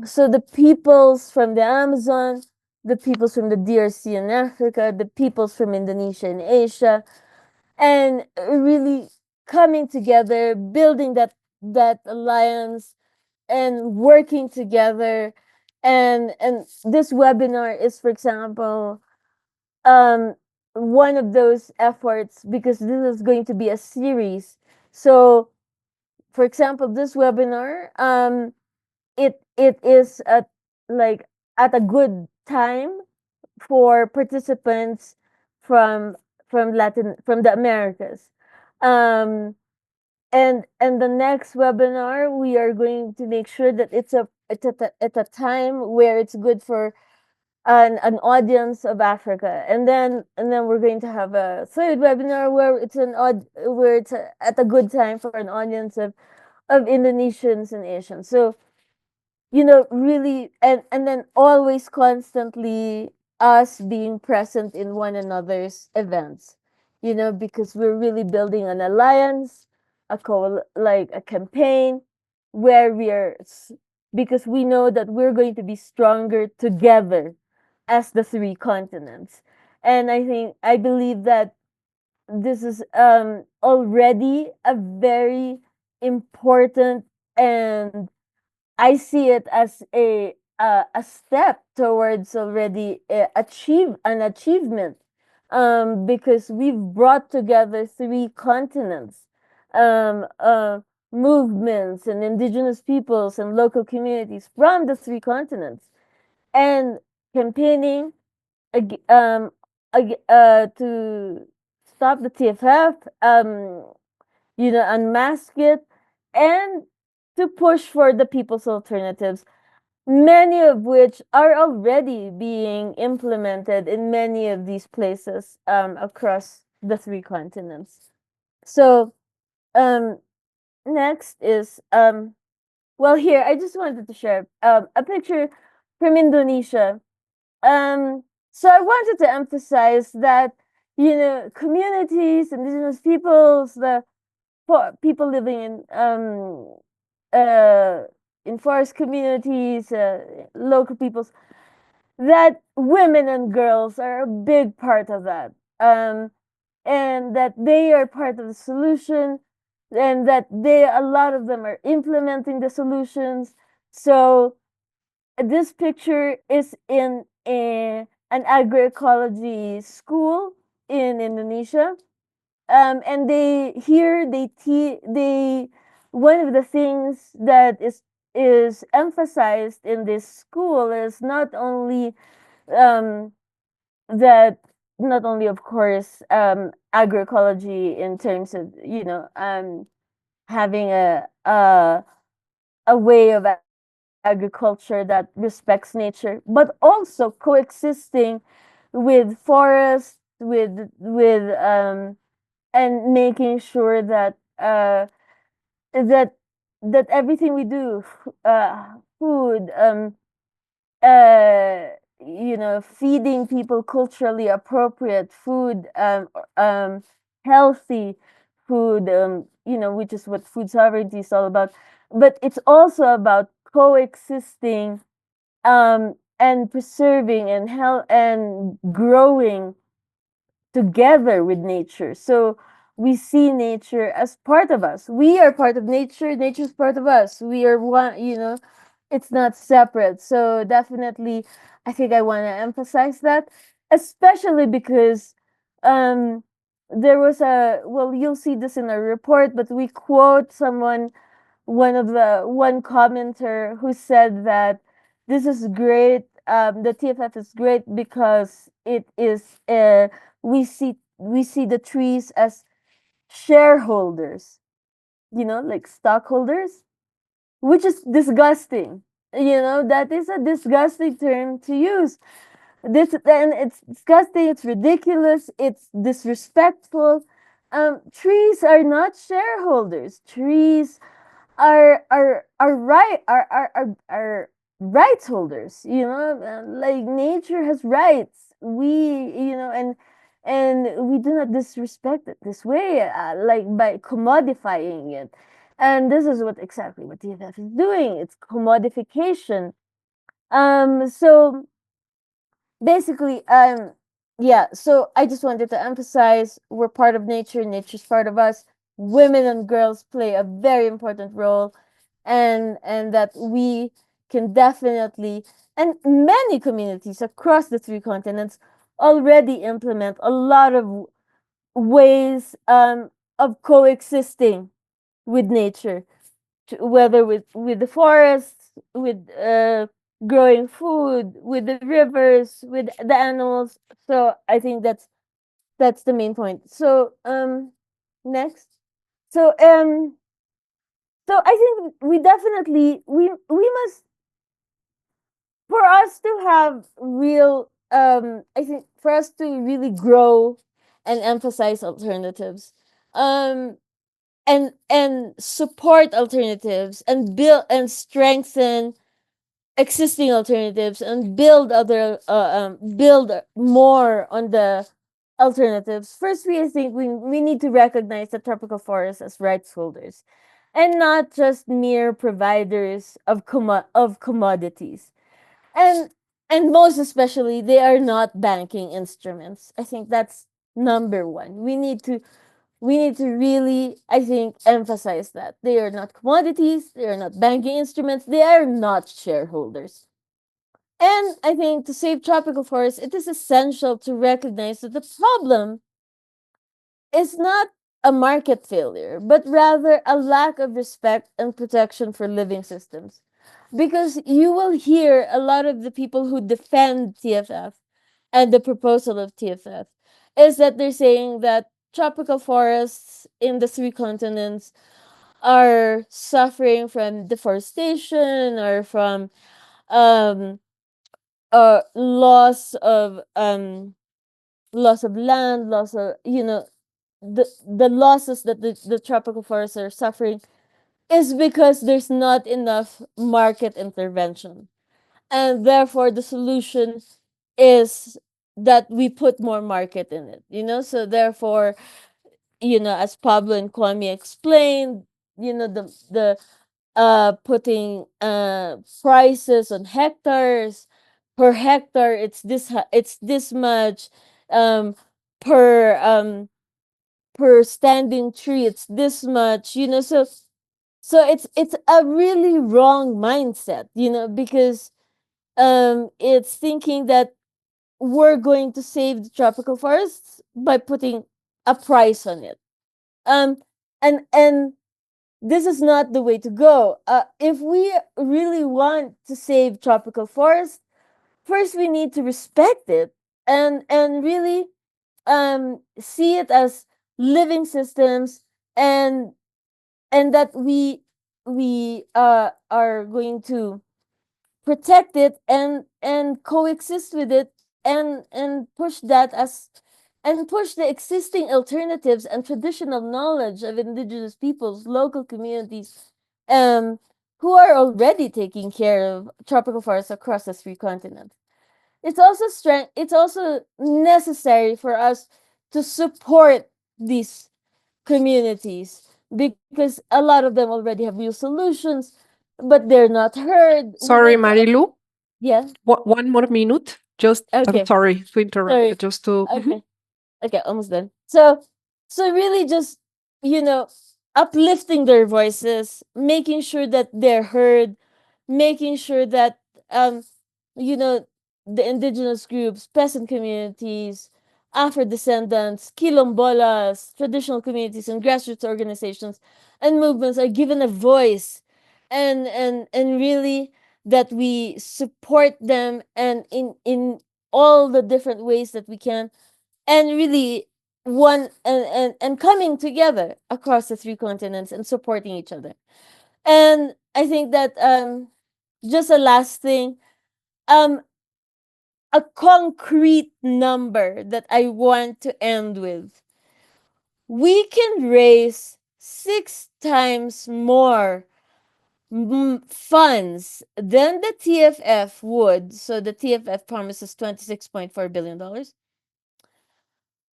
So the peoples from the Amazon, the peoples from the DRC in Africa, the peoples from Indonesia and Asia, and really coming together, building that alliance and working together. And this webinar is, for example, one of those efforts, because this is going to be a series. So, for example, this webinar, it is at, like, at a good time for participants from from the Americas. Um, and the next webinar, we are going to make sure that it's at a time where it's good for an audience of Africa, and then we're going to have a third webinar where it's at a good time for an audience of Indonesians and Asians. So, really, and then always constantly us being present in one another's events, because we're really building an alliance, like a campaign where because we know that we're going to be stronger together as the three continents. And I believe that this is already a very important, and I see it as a step towards already an achievement, because we've brought together three continents, um, uh, movements and indigenous peoples and local communities from the three continents, and campaigning to stop the TFF, unmask it, and to push for the people's alternatives, many of which are already being implemented in many of these places, across the three continents. So, um, next is, well, here I just wanted to share a picture from Indonesia. So I wanted to emphasize that, communities, indigenous peoples, the people living in forest communities, local peoples, that women and girls are a big part of that, and that they are part of the solution, and that a lot of them are implementing the solutions. So this picture is in an agroecology school in Indonesia, and they one of the things that is emphasized in this school is not only, um, that not only, of course, agroecology in terms of, having a way of agriculture that respects nature, but also coexisting with forests, and making sure that that everything we do, food, uh, feeding people culturally appropriate food, healthy food, which is what food sovereignty is all about. But it's also about coexisting, and preserving and health and growing together with nature. So we see nature as part of us. We are part of nature. Nature's part of us. We are one. It's not separate. So definitely, I think I want to emphasize that, especially because, um, there was you'll see this in our report, but we quote one commenter who said that this is great. The TFF is great because it is, we see the trees as shareholders, like stockholders, which is disgusting. That is a disgusting term to use. It's disgusting. It's ridiculous. It's disrespectful. Trees are not shareholders. Trees are rights holders. Like nature has rights. We, and and we do not disrespect it this way, like by commodifying it. And this is exactly what TFF is doing. It's commodification. So basically, yeah, so I just wanted to emphasize we're part of nature, nature's part of us. Women and girls play a very important role, and that we can definitely, and many communities across the three continents already implement a lot of ways of coexisting with nature, whether with the forests, with growing food, with the rivers, with the animals. So I think that's the main point. So next. So so I think we definitely we must, for us to have real I think for us to really grow and emphasize alternatives, um and support alternatives and build and strengthen existing alternatives and build build more on the alternatives. First, I think we need to recognize the tropical forests as rights holders and not just mere providers of commodities. And most especially, they are not banking instruments. I think that's number one. We need to really, I think, emphasize that they are not commodities, they are not banking instruments, they are not shareholders. And I think to save tropical forests, it is essential to recognize that the problem is not a market failure, but rather a lack of respect and protection for living systems. Because you will hear a lot of the people who defend TFF and the proposal of TFF is that they're saying that tropical forests in the three continents are suffering from deforestation or from um loss of land, loss of, the losses that the tropical forests are suffering is because there's not enough market intervention, and therefore the solution is that we put more market in it, so therefore, as Pablo and Kwame explained, the putting prices on hectares, per hectare it's this much, um per per standing tree it's this much, so it's a really wrong mindset, because it's thinking that we're going to save the tropical forests by putting a price on it. um and this is not the way to go. If we really want to save tropical forests, first we need to respect it and really see it as living systems, and that we are going to protect it and coexist with it, and push that as and push the existing alternatives and traditional knowledge of indigenous peoples, local communities, um, who are already taking care of tropical forests across the three continents. It's also necessary for us to support these communities, because a lot of them already have real solutions, but they're not heard. Sorry, Marilu. Yeah. One more minute. Just, Okay. I'm sorry to interrupt. Sorry. Just to. Okay. Okay, almost done. So really just, uplifting their voices, making sure that they're heard, making sure that you know the indigenous groups, peasant communities, Afro descendants, quilombolas, traditional communities, and grassroots organizations and movements are given a voice, and really that we support them, and in all the different ways that we can, and really one and coming together across the three continents and supporting each other. And I think that just a last thing, um a concrete number that I want to end with. We can raise 6 times more funds than the TFF would. So the TFF promises $26.4 billion.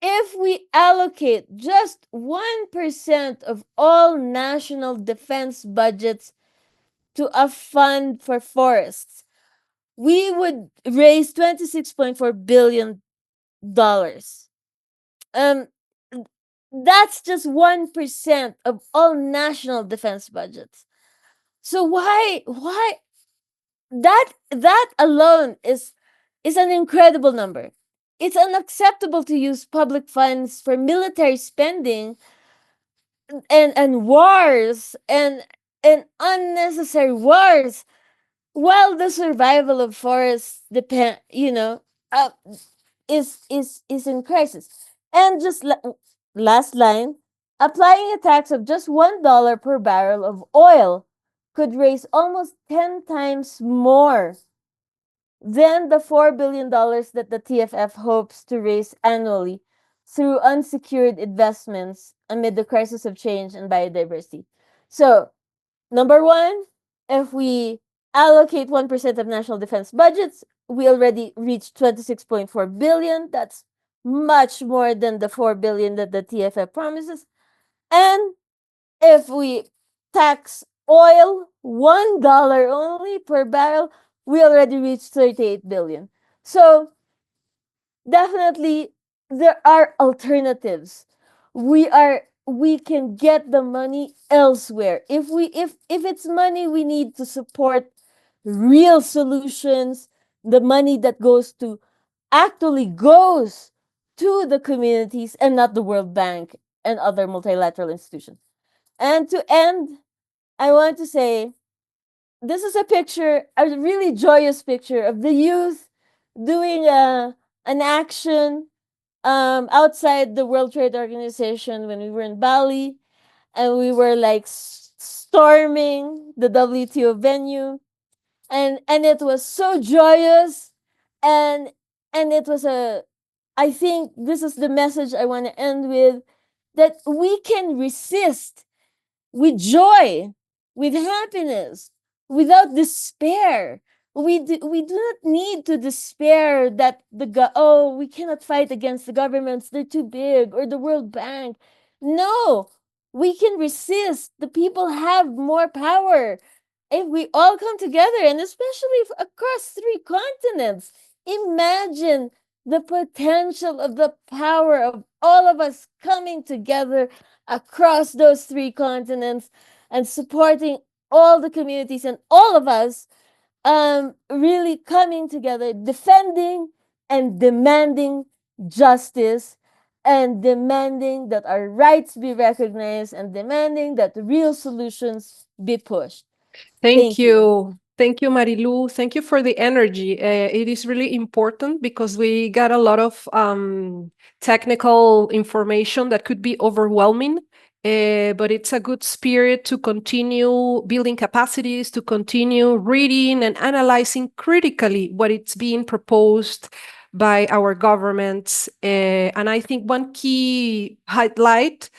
if we allocate just 1% of all national defense budgets to a fund for forests, we would raise $26.4 billion. That's just 1% of all national defense budgets. So why that alone is an incredible number. It's unacceptable to use public funds for military spending and wars and unnecessary wars while the survival of forests is in crisis. And just last line, applying a tax of just $1 per barrel of oil could raise almost 10 times more than the $4 billion that the TFF hopes to raise annually through unsecured investments amid the crisis of change and biodiversity. So, number one, if we allocate 1% of national defense budgets, we already reached 26.4 billion. That's much more than the 4 billion that the TFF promises. And if we tax oil $1 only per barrel, we already reached 38 billion. So definitely there are alternatives. We can get the money elsewhere. If it's money we need to support real solutions, the money that actually goes to the communities and not the World Bank and other multilateral institutions. And to end, I want to say this is a really joyous picture of the youth doing an action outside the World Trade Organization when we were in Bali, and we were like storming the WTO venue, and it was so joyous, and it was I think this is the message I want to end with, that we can resist with joy, with happiness, without despair. We do not need to despair that we cannot fight against the governments, they're too big, or the World Bank. No, we can resist. The people have more power if we all come together, and especially across 3 continents. Imagine the potential of the power of all of us coming together across those 3 continents and supporting all the communities and all of us really coming together, defending and demanding justice, and demanding that our rights be recognized, and demanding that real solutions be pushed. Thank you. Thank you, Marilu. Thank you for the energy. It is really important because we got a lot of technical information that could be overwhelming, but it's a good spirit to continue building capacities, to continue reading and analyzing critically what it's being proposed by our governments. And I think one key highlight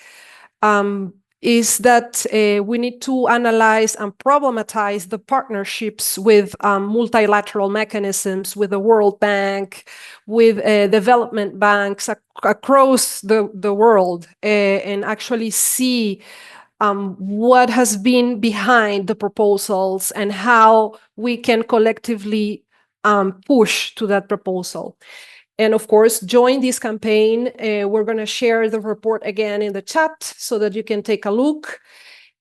is that we need to analyze and problematize the partnerships with multilateral mechanisms, with the World Bank, with development banks across the world, and actually see what has been behind the proposals and how we can collectively push to that proposal. And of course, join this campaign. We're going to share the report again in the chat so that you can take a look.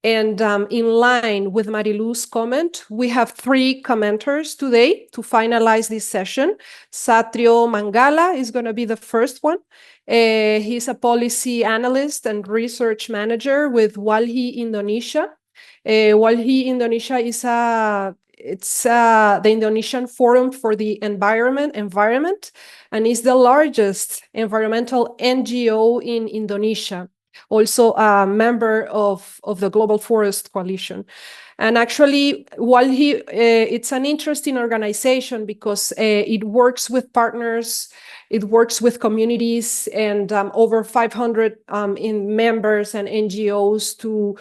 And in line with Marilu's comment, we have 3 commenters today to finalize this session. Satrio Mangala is going to be the first one. He's a policy analyst and research manager with WALHI Indonesia. WALHI Indonesia is the Indonesian Forum for the Environment, and is the largest environmental NGO in Indonesia, also a member of the Global Forest Coalition. And actually, WALHI, it's an interesting organization because it works with partners, it works with communities, and over 500 members and NGOs to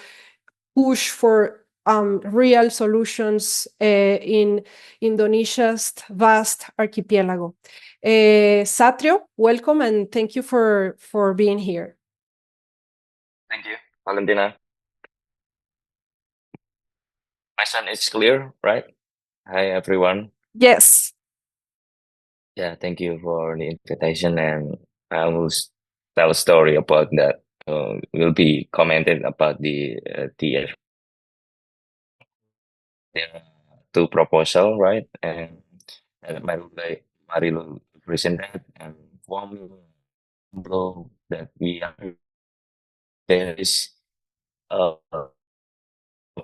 push for real solutions in Indonesia's vast archipelago. Satrio, welcome and thank you for being here. Thank you, Valentina. My sound is clear, right? Hi, everyone. Yes. Yeah, thank you for the invitation, and I will tell a story about that. Will be commented about the TF. There are two proposal, right? And Marilu presented and one blow that we are there is uh,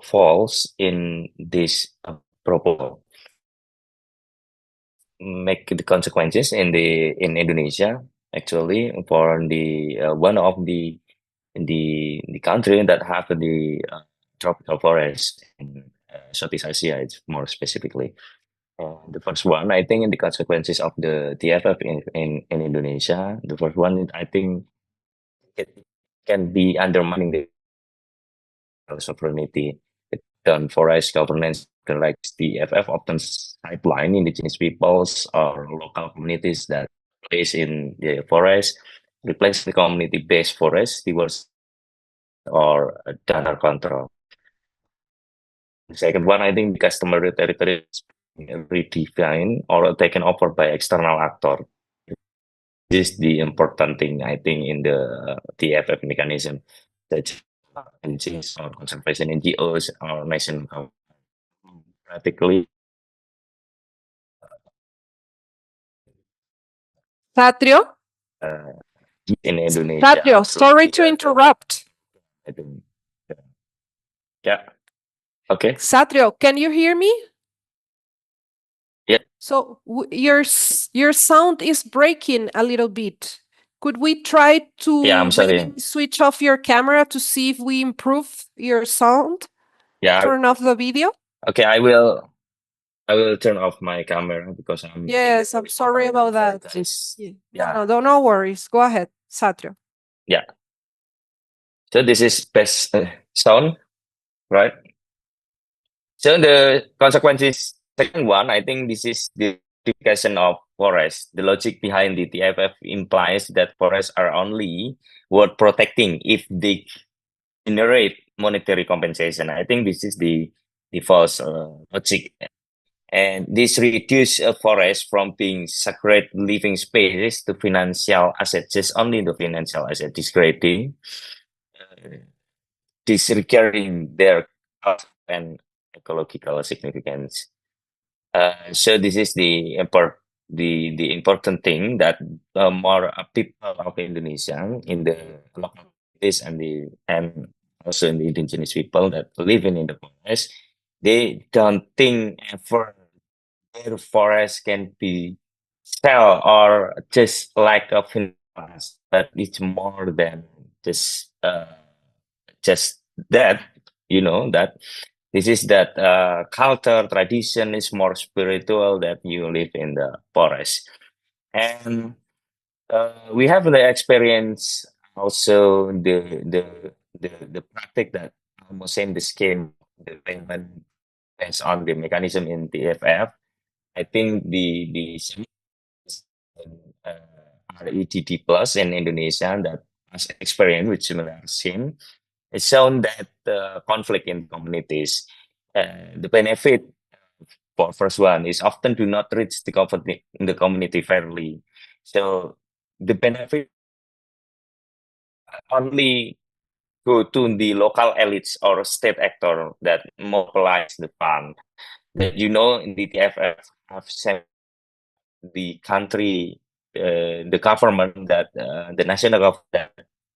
false in this proposal. Make the consequences in Indonesia actually for the one of the country that have the tropical forest in Southeast Asia. It's more specifically the first one. I think in the consequences of the TFF in Indonesia. The first one, I think it can be undermining the sovereignty. Done forest governance like TFF often sideline indigenous peoples or local communities that place in the forest, replace the community-based forest towards or donor control. The second one, I think the customary territory is redefined or taken over by external actor. This is the important thing, I think, in the TFF mechanism that NGOs or conservation NGOs or national government practically Satrio? in Indonesia. Satrio, sorry to interrupt. I think, yeah. Okay. Satrio, can you hear me? Yeah. So your sound is breaking a little bit. Could we try to I'm sorry. maybe switch off your camera to see if we improve your sound? Yeah. Turn off the video? Okay, I will turn off my camera because I'm. Yes, I'm sorry about that. Yeah. No worries. Go ahead, Satrio. Yeah. So this is best sound, right? So the consequences, second one, I think this is the identification of forest. The logic behind the TFF implies that forests are only worth protecting if they generate monetary compensation. I think this is the false logic. And this reduce a forest from being sacred living spaces to financial assets, just only the financial asset, discrediting, disregarding their cost and ecological significance. So this is the important thing that more people of Indonesia in the local communities and also in the indigenous people that live in the forest, they don't think ever their forest can be sell or just like a finance, but it's more than just that, that this is that culture tradition is more spiritual that you live in the forest. And we have the experience also the practice that almost same the scheme the payment based on the mechanism in TFF. I think the RETT plus in Indonesia that has experience with similar scheme. It's shown that conflict in communities, the benefit for first one is often do not reach the community fairly. So the benefit only go to the local elites or state actor that mobilize the fund. That in the TFF have sent the country, the government that the national government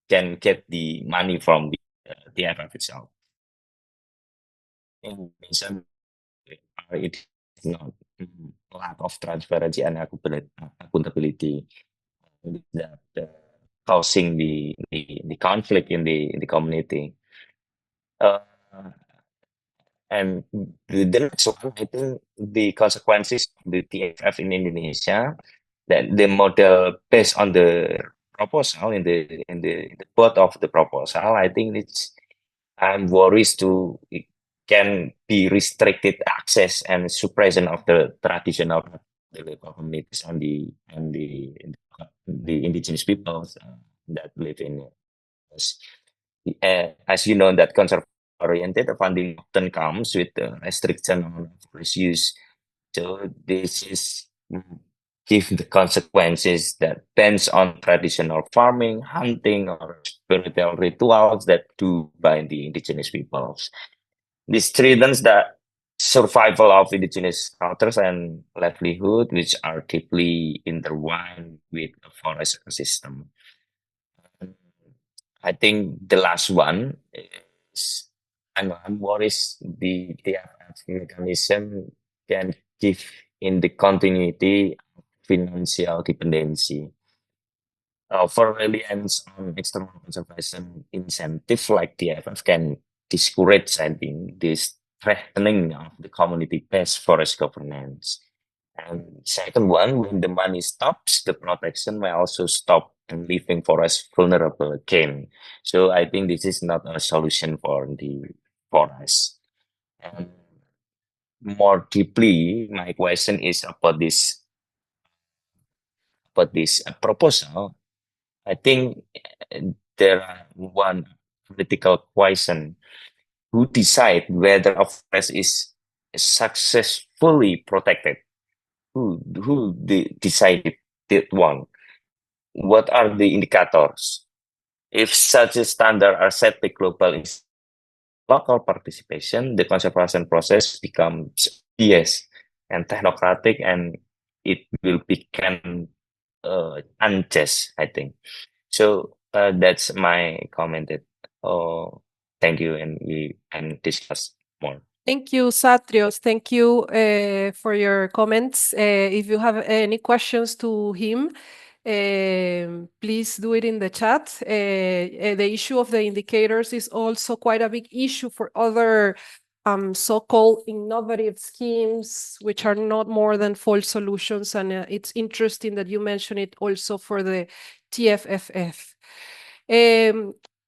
can get the money from the TFF itself. In some, it is not lack of transparency and accountability that causing the conflict in the community. And the next one, I think the consequences of the TFF in Indonesia, that the model based on the proposal in the both of the proposal, I think I'm worried to can be restricted access and suppression of the traditional local communities and the indigenous peoples that live in it. As you know, that conservation-oriented funding often comes with restriction on forest use. So this is give the consequences that depends on traditional farming, hunting, or spiritual rituals that do by the indigenous peoples. This threatens the survival of indigenous cultures and livelihood, which are deeply intertwined with the forest ecosystem. I think the last one is I'm worried the TFF mechanism can give in the continuity of financial dependency. For reliance on external conservation incentive like TFF can discourage, I think, this threatening of the community-based forest governance. And second one, when the money stops, the protection may also stop and leaving forest vulnerable again. So I think this is not a solution for the forest. And more deeply, my question is about this proposal. I think there are one critical question: who decide whether a forest is successfully protected? Who decided that one? What are the indicators? If such a standard are set by global local participation, the conservation process becomes biased and technocratic, and it will become unjust, I think. So that's my comment. Thank you, and we can discuss more. Thank you, Satrios. Thank you for your comments. If you have any questions to him, please do it in the chat. The issue of the indicators is also quite a big issue for other so-called innovative schemes, which are not more than false solutions. And it's interesting that you mention it also for the TFFF.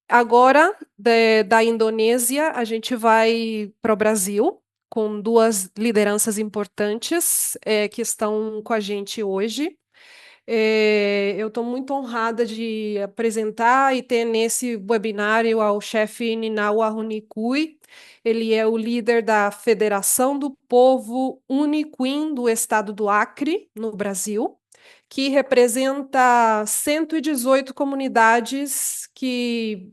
Agora, da Indonésia, a gente vai para o Brasil, com duas lideranças importantes que estão com a gente hoje. Eu estou muito honrada de apresentar e ter nesse webinário ao chefe Ninawa Runicui. Ele é o líder da Federação do Povo Uniquim do Estado do Acre, no Brasil, que representa 118 comunidades que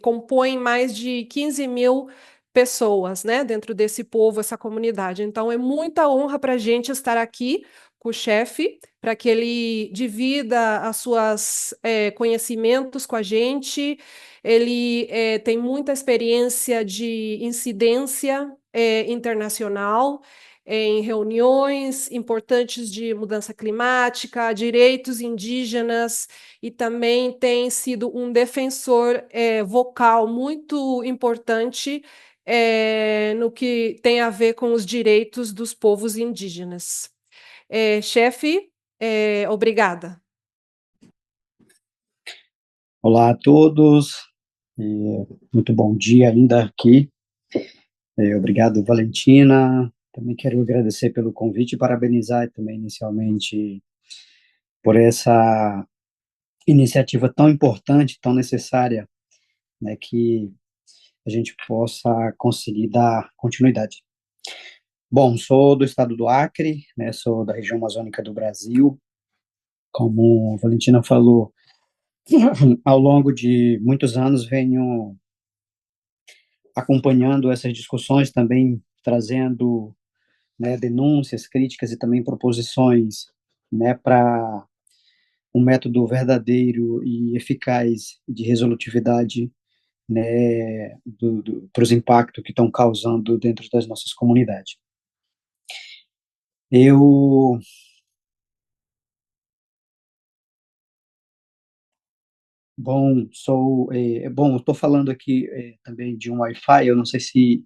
compõem mais de 15 mil pessoas, né, dentro desse povo, essa comunidade. Então, é muita honra para a gente estar aqui com o chefe, para que ele divida as suas conhecimentos com a gente. Ele tem muita experiência de incidência internacional, em reuniões importantes de mudança climática, direitos indígenas, e também tem sido um defensor vocal muito importante no que tem a ver com os direitos dos povos indígenas. Chefe, obrigada. Olá a todos, muito bom dia ainda aqui. Obrigado, Valentina. Também quero agradecer pelo convite e parabenizar também inicialmente por essa iniciativa tão importante, tão necessária, né, que a gente possa conseguir dar continuidade. Bom, sou do estado do Acre, né, sou da região amazônica do Brasil. Como a Valentina falou, ao longo de muitos anos venho acompanhando essas discussões, também trazendo, né, denúncias, críticas e também proposições, né, para um método verdadeiro e eficaz de resolutividade, né, para os impactos que estão causando dentro das nossas comunidades. Estou falando aqui também de um Wi-Fi. Eu não sei se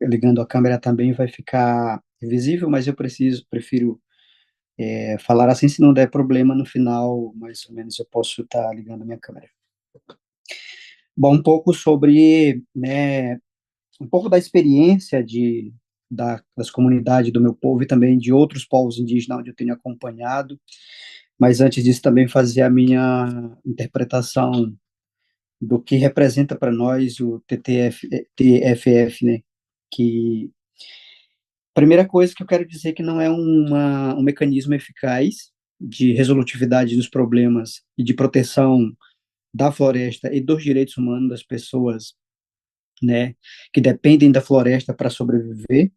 ligando a câmera também vai ficar visível, mas eu prefiro falar assim. Se não der problema, no final, mais ou menos, eu posso estar ligando a minha câmera. Bom, um pouco sobre, né, um pouco da experiência das comunidades do meu povo e também de outros povos indígenas onde eu tenho acompanhado, mas antes disso também fazer a minha interpretação do que representa para nós o TFF, né, que a primeira coisa que eu quero dizer é que não é um mecanismo eficaz de resolutividade dos problemas e de proteção da floresta e dos direitos humanos das pessoas, né, que dependem da floresta para sobreviver.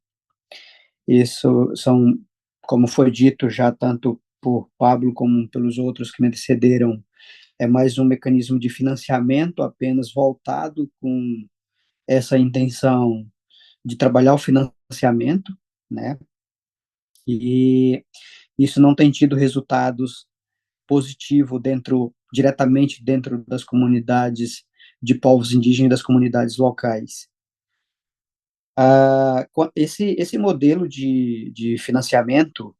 Isso são, como foi dito já tanto por Pablo como pelos outros que me antecederam, é mais um mecanismo de financiamento apenas voltado com essa intenção de trabalhar o financiamento, né? E isso não tem tido resultados positivos diretamente dentro das comunidades de povos indígenas e das comunidades locais. Esse modelo de financiamento,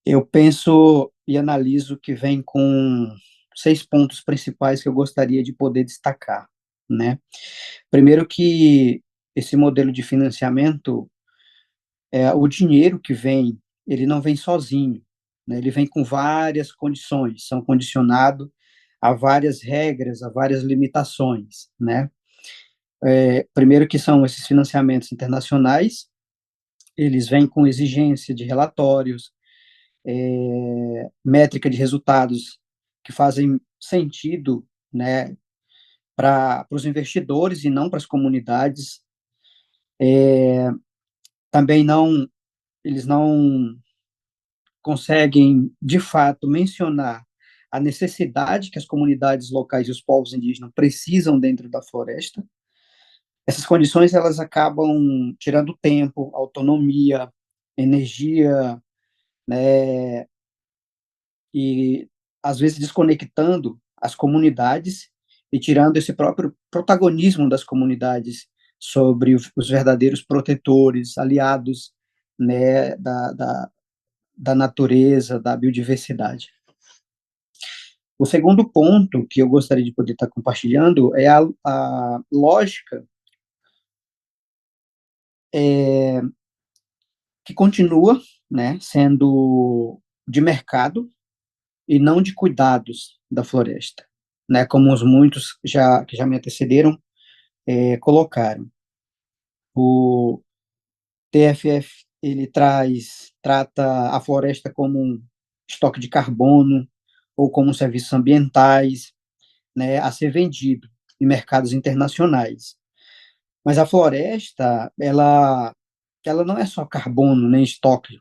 eu penso e analiso que vem com 6 pontos principais que eu gostaria de poder destacar, né? Primeiro que esse modelo de financiamento, o dinheiro que vem, ele não vem sozinho, né? Ele vem com várias condições, são condicionados a várias regras, a várias limitações, né? Primeiro que são esses financiamentos internacionais, eles vêm com exigência de relatórios, métrica de resultados que fazem sentido, né, para os investidores e não para as comunidades. Também eles não conseguem, de fato, mencionar a necessidade que as comunidades locais e os povos indígenas precisam dentro da floresta. Essas condições, elas acabam tirando tempo, autonomia, energia, né, e às vezes desconectando as comunidades e tirando esse próprio protagonismo das comunidades sobre os verdadeiros protetores, aliados, né, da natureza, da biodiversidade. O segundo ponto que eu gostaria de poder estar compartilhando é a lógica que continua, né, sendo de mercado e não de cuidados da floresta, né, como os muitos que já me antecederam colocaram. O TFF, ele trata a floresta como um estoque de carbono ou como serviços ambientais, né, a ser vendido em mercados internacionais. Mas a floresta, ela não é só carbono, nem estoque,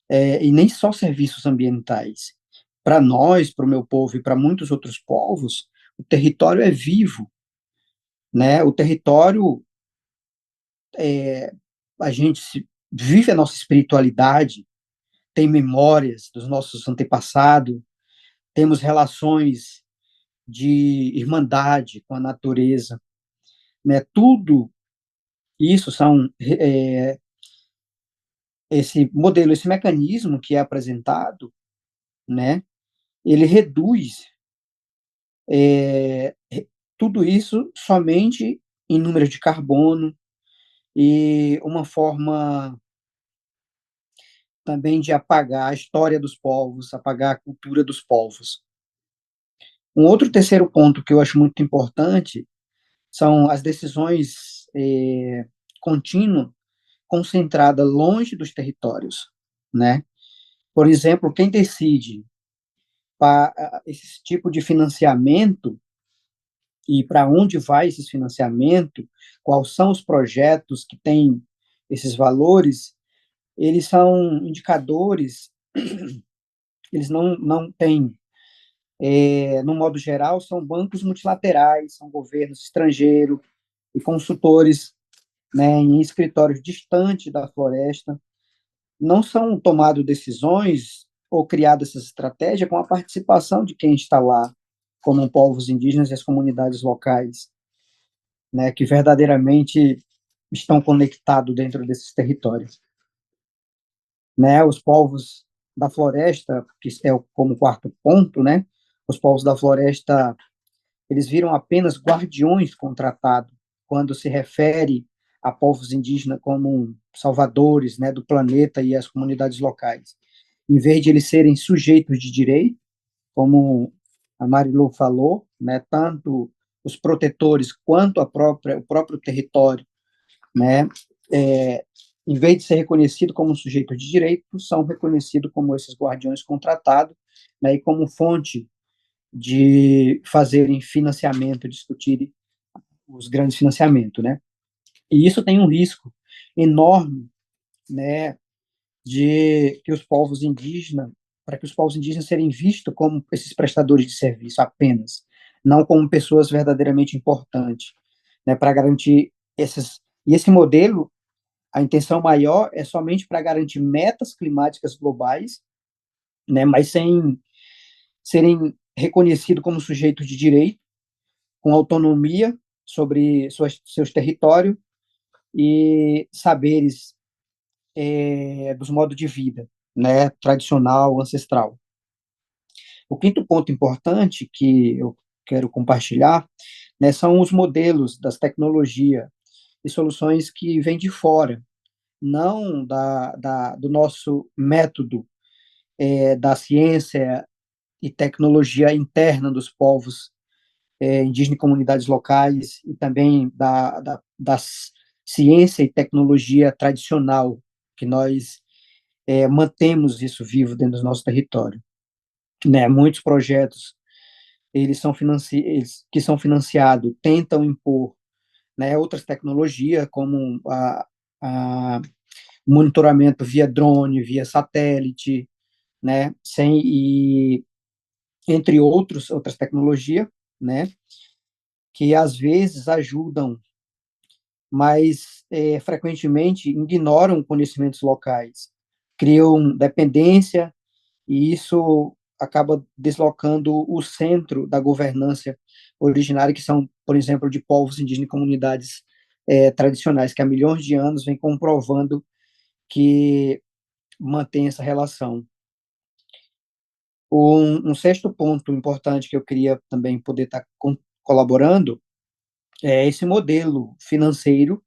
e nem só serviços ambientais. Para nós, para o meu povo e para muitos outros povos, o território é vivo, né? O território, a gente vive a nossa espiritualidade, tem memórias dos nossos antepassados, temos relações de irmandade com a natureza, né? Tudo isso são esse modelo, esse mecanismo que é apresentado, né? Ele reduz tudo isso somente em números de carbono e uma forma também de apagar a história dos povos, apagar a cultura dos povos. Um outro terceiro ponto que eu acho muito importante são as decisões contínuas, concentradas longe dos territórios, né? Por exemplo, quem decide para esse tipo de financiamento e para onde vai esse financiamento, quais são os projetos que têm esses valores, eles são indicadores, eles não têm, no modo geral, são bancos multilaterais, são governos estrangeiros e consultores, né, em escritórios distantes da floresta. Não são tomadas decisões ou criadas essas estratégias com a participação de quem está lá, como povos indígenas e as comunidades locais, né, que verdadeiramente estão conectados dentro desses territórios. Né, os povos da floresta, que é como quarto ponto, né, os povos da floresta, eles viram apenas guardiões contratados quando se refere a povos indígenas como salvadores, né, do planeta e as comunidades locais. Em vez de eles serem sujeitos de direito, como a Marilou falou, né, tanto os protetores quanto o próprio território, né, em vez de ser reconhecido como sujeito de direito, são reconhecidos como esses guardiões contratados, né, e como fonte de fazerem financiamento, discutirem os grandes financiamentos, né? E isso tem um risco enorme, né, de que os povos indígenas, para que os povos indígenas serem vistos como esses prestadores de serviço apenas, não como pessoas verdadeiramente importantes, né, para garantir esses. E esse modelo, a intenção maior é somente para garantir metas climáticas globais, né, mas sem serem reconhecidos como sujeitos de direito, com autonomia sobre seus territórios e saberes dos modos de vida, né, tradicional, ancestral. O quinto ponto importante que eu quero compartilhar, né, são os modelos das tecnologias e soluções que vêm de fora, não do nosso método da ciência e tecnologia interna dos povos indígenas e comunidades locais, e também da ciência e tecnologia tradicional, que nós mantemos isso vivo dentro do nosso território. Né? Muitos projetos eles que são financiados tentam impor, né, outras tecnologias, como a monitoramento via drone, via satélite, né, entre outras tecnologias, né, que às vezes ajudam, mas frequentemente ignoram conhecimentos locais, criam dependência, e isso acaba deslocando o centro da governança originária, que são, por exemplo, de povos indígenas e comunidades tradicionais, que há milhões de anos vem comprovando que mantém essa relação. Um sexto ponto importante que eu queria também poder estar colaborando é esse modelo financeiro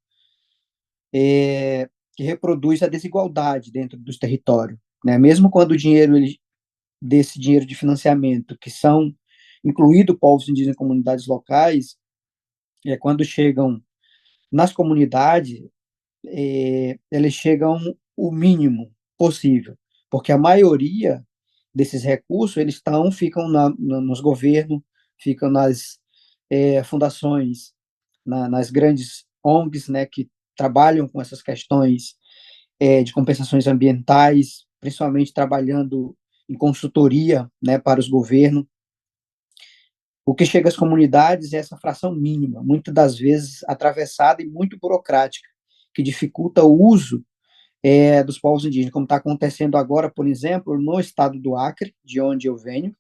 que reproduz a desigualdade dentro dos territórios, né? Mesmo quando o dinheiro desse dinheiro de financiamento, que são incluídos povos indígenas e comunidades locais, quando chegam nas comunidades, eles chegam o mínimo possível, porque a maioria desses recursos ficam nos governos, ficam nas fundações, nas grandes ONGs, né, que trabalham com essas questões de compensações ambientais, principalmente trabalhando em consultoria, né, para os governos. O que chega às comunidades é essa fração mínima, muitas das vezes atravessada e muito burocrática, que dificulta o uso dos povos indígenas, como está acontecendo agora, por exemplo, no estado do Acre, de onde eu venho,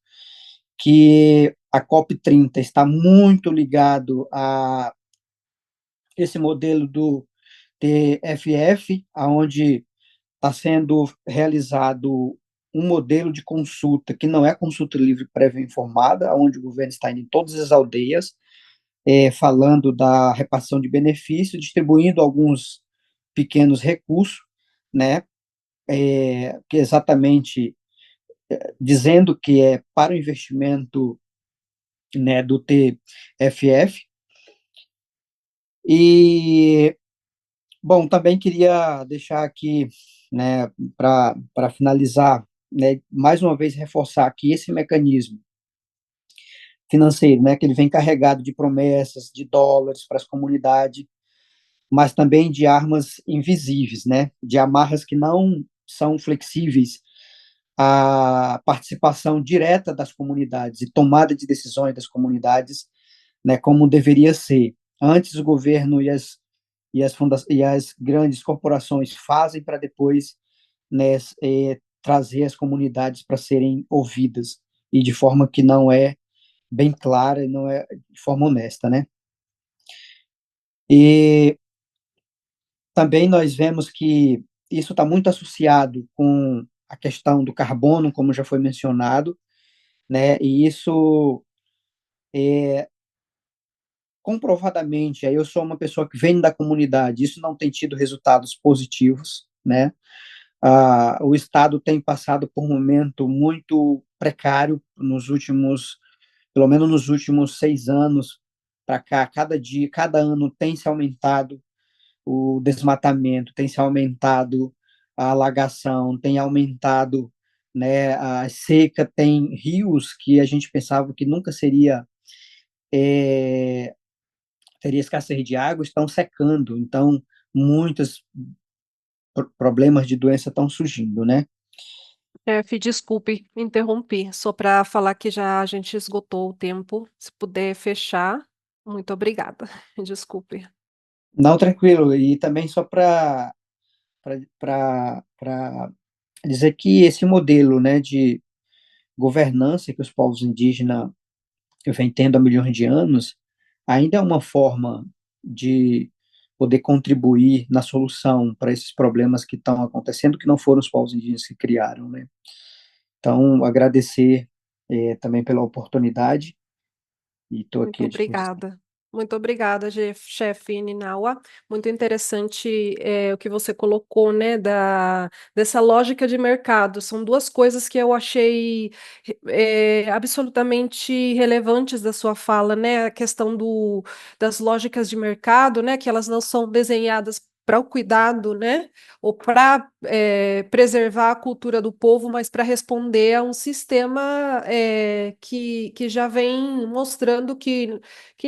que a COP30 está muito ligado a esse modelo do TFFF, onde está sendo realizado um modelo de consulta que não é consulta livre prévia informada, onde o governo está indo em todas as aldeias, falando da repartição de benefícios, distribuindo alguns pequenos recursos, né, que exatamente dizendo que é para o investimento, né, do TFF. E, bom, também queria deixar aqui, né, para finalizar, né, mais uma vez reforçar que esse mecanismo financeiro, né, que ele vem carregado de promessas, de dólares para as comunidades, mas também de armas invisíveis, né, de amarras que não são flexíveis à participação direta das comunidades e tomada de decisões das comunidades, né, como deveria ser. Antes o governo e as grandes corporações fazem para depois, né, trazer as comunidades para serem ouvidas, e de forma que não é bem clara e não é de forma honesta, né? E também nós vemos que isso está muito associado com a questão do carbono, como já foi mencionado, né? E isso comprovadamente, aí eu sou uma pessoa que vem da comunidade, isso não tem tido resultados positivos, né? O Estado tem passado por um momento muito precário pelo menos nos últimos 6 anos para cá, cada dia, cada ano tem se aumentado o desmatamento, tem se aumentado a alagação, tem aumentado, né, a seca, tem rios que a gente pensava que nunca teria escassez de água, estão secando, então muitos problemas de doença estão surgindo, né? Chefe, desculpe, interrompi, só para falar que já a gente esgotou o tempo. Se puder fechar, muito obrigada. Desculpe. Não, tranquilo, e também só para dizer que esse modelo, né, de governança que os povos indígenas vêm tendo há milhões de anos, ainda é uma forma de poder contribuir na solução para esses problemas que estão acontecendo, que não foram os povos indígenas que criaram, né? Então, agradecer também pela oportunidade e estou Muito aqui à disposição. obrigada. Muito obrigada, chefe Ninawa. Muito interessante o que você colocou, né, dessa lógica de mercado. São duas coisas que eu achei absolutamente relevantes da sua fala, né? A questão das lógicas de mercado, né, que elas não são desenhadas para o cuidado, né, ou para preservar a cultura do povo, mas para responder a um sistema que já vem mostrando que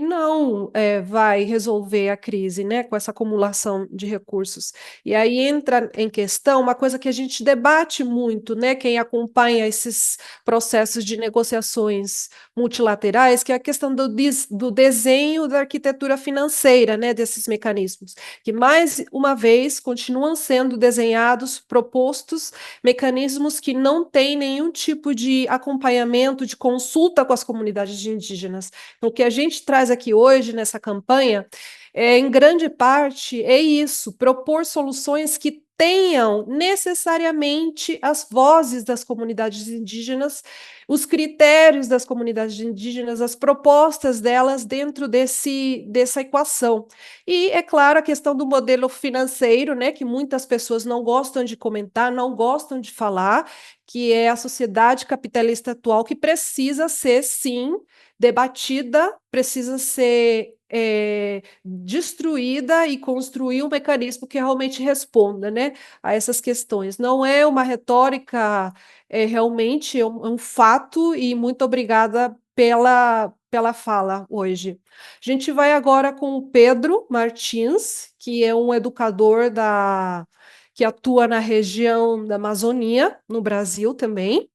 não vai resolver a crise, né, com essa acumulação de recursos. E aí entra em questão uma coisa que a gente debate muito, né, quem acompanha esses processos de negociações multilaterais, que é a questão do desenho da arquitetura financeira, né, desses mecanismos, que mais uma vez continuam sendo desenhados, propostos mecanismos que não têm nenhum tipo de acompanhamento, de consulta com as comunidades indígenas. O que a gente traz aqui hoje nessa campanha, em grande parte, é isso: propor soluções que tenham necessariamente as vozes das comunidades indígenas, os critérios das comunidades indígenas, as propostas delas dentro dessa equação. E, é claro, a questão do modelo financeiro, né, que muitas pessoas não gostam de comentar, não gostam de falar, que é a sociedade capitalista atual, que precisa ser, sim, debatida, precisa ser destruída e construir um mecanismo que realmente responda, né, a essas questões. Não é uma retórica, realmente é um fato, e muito obrigada pela fala hoje. A gente vai agora com o Pedro Martins, que é um educador que atua na região da Amazônia, no Brasil também.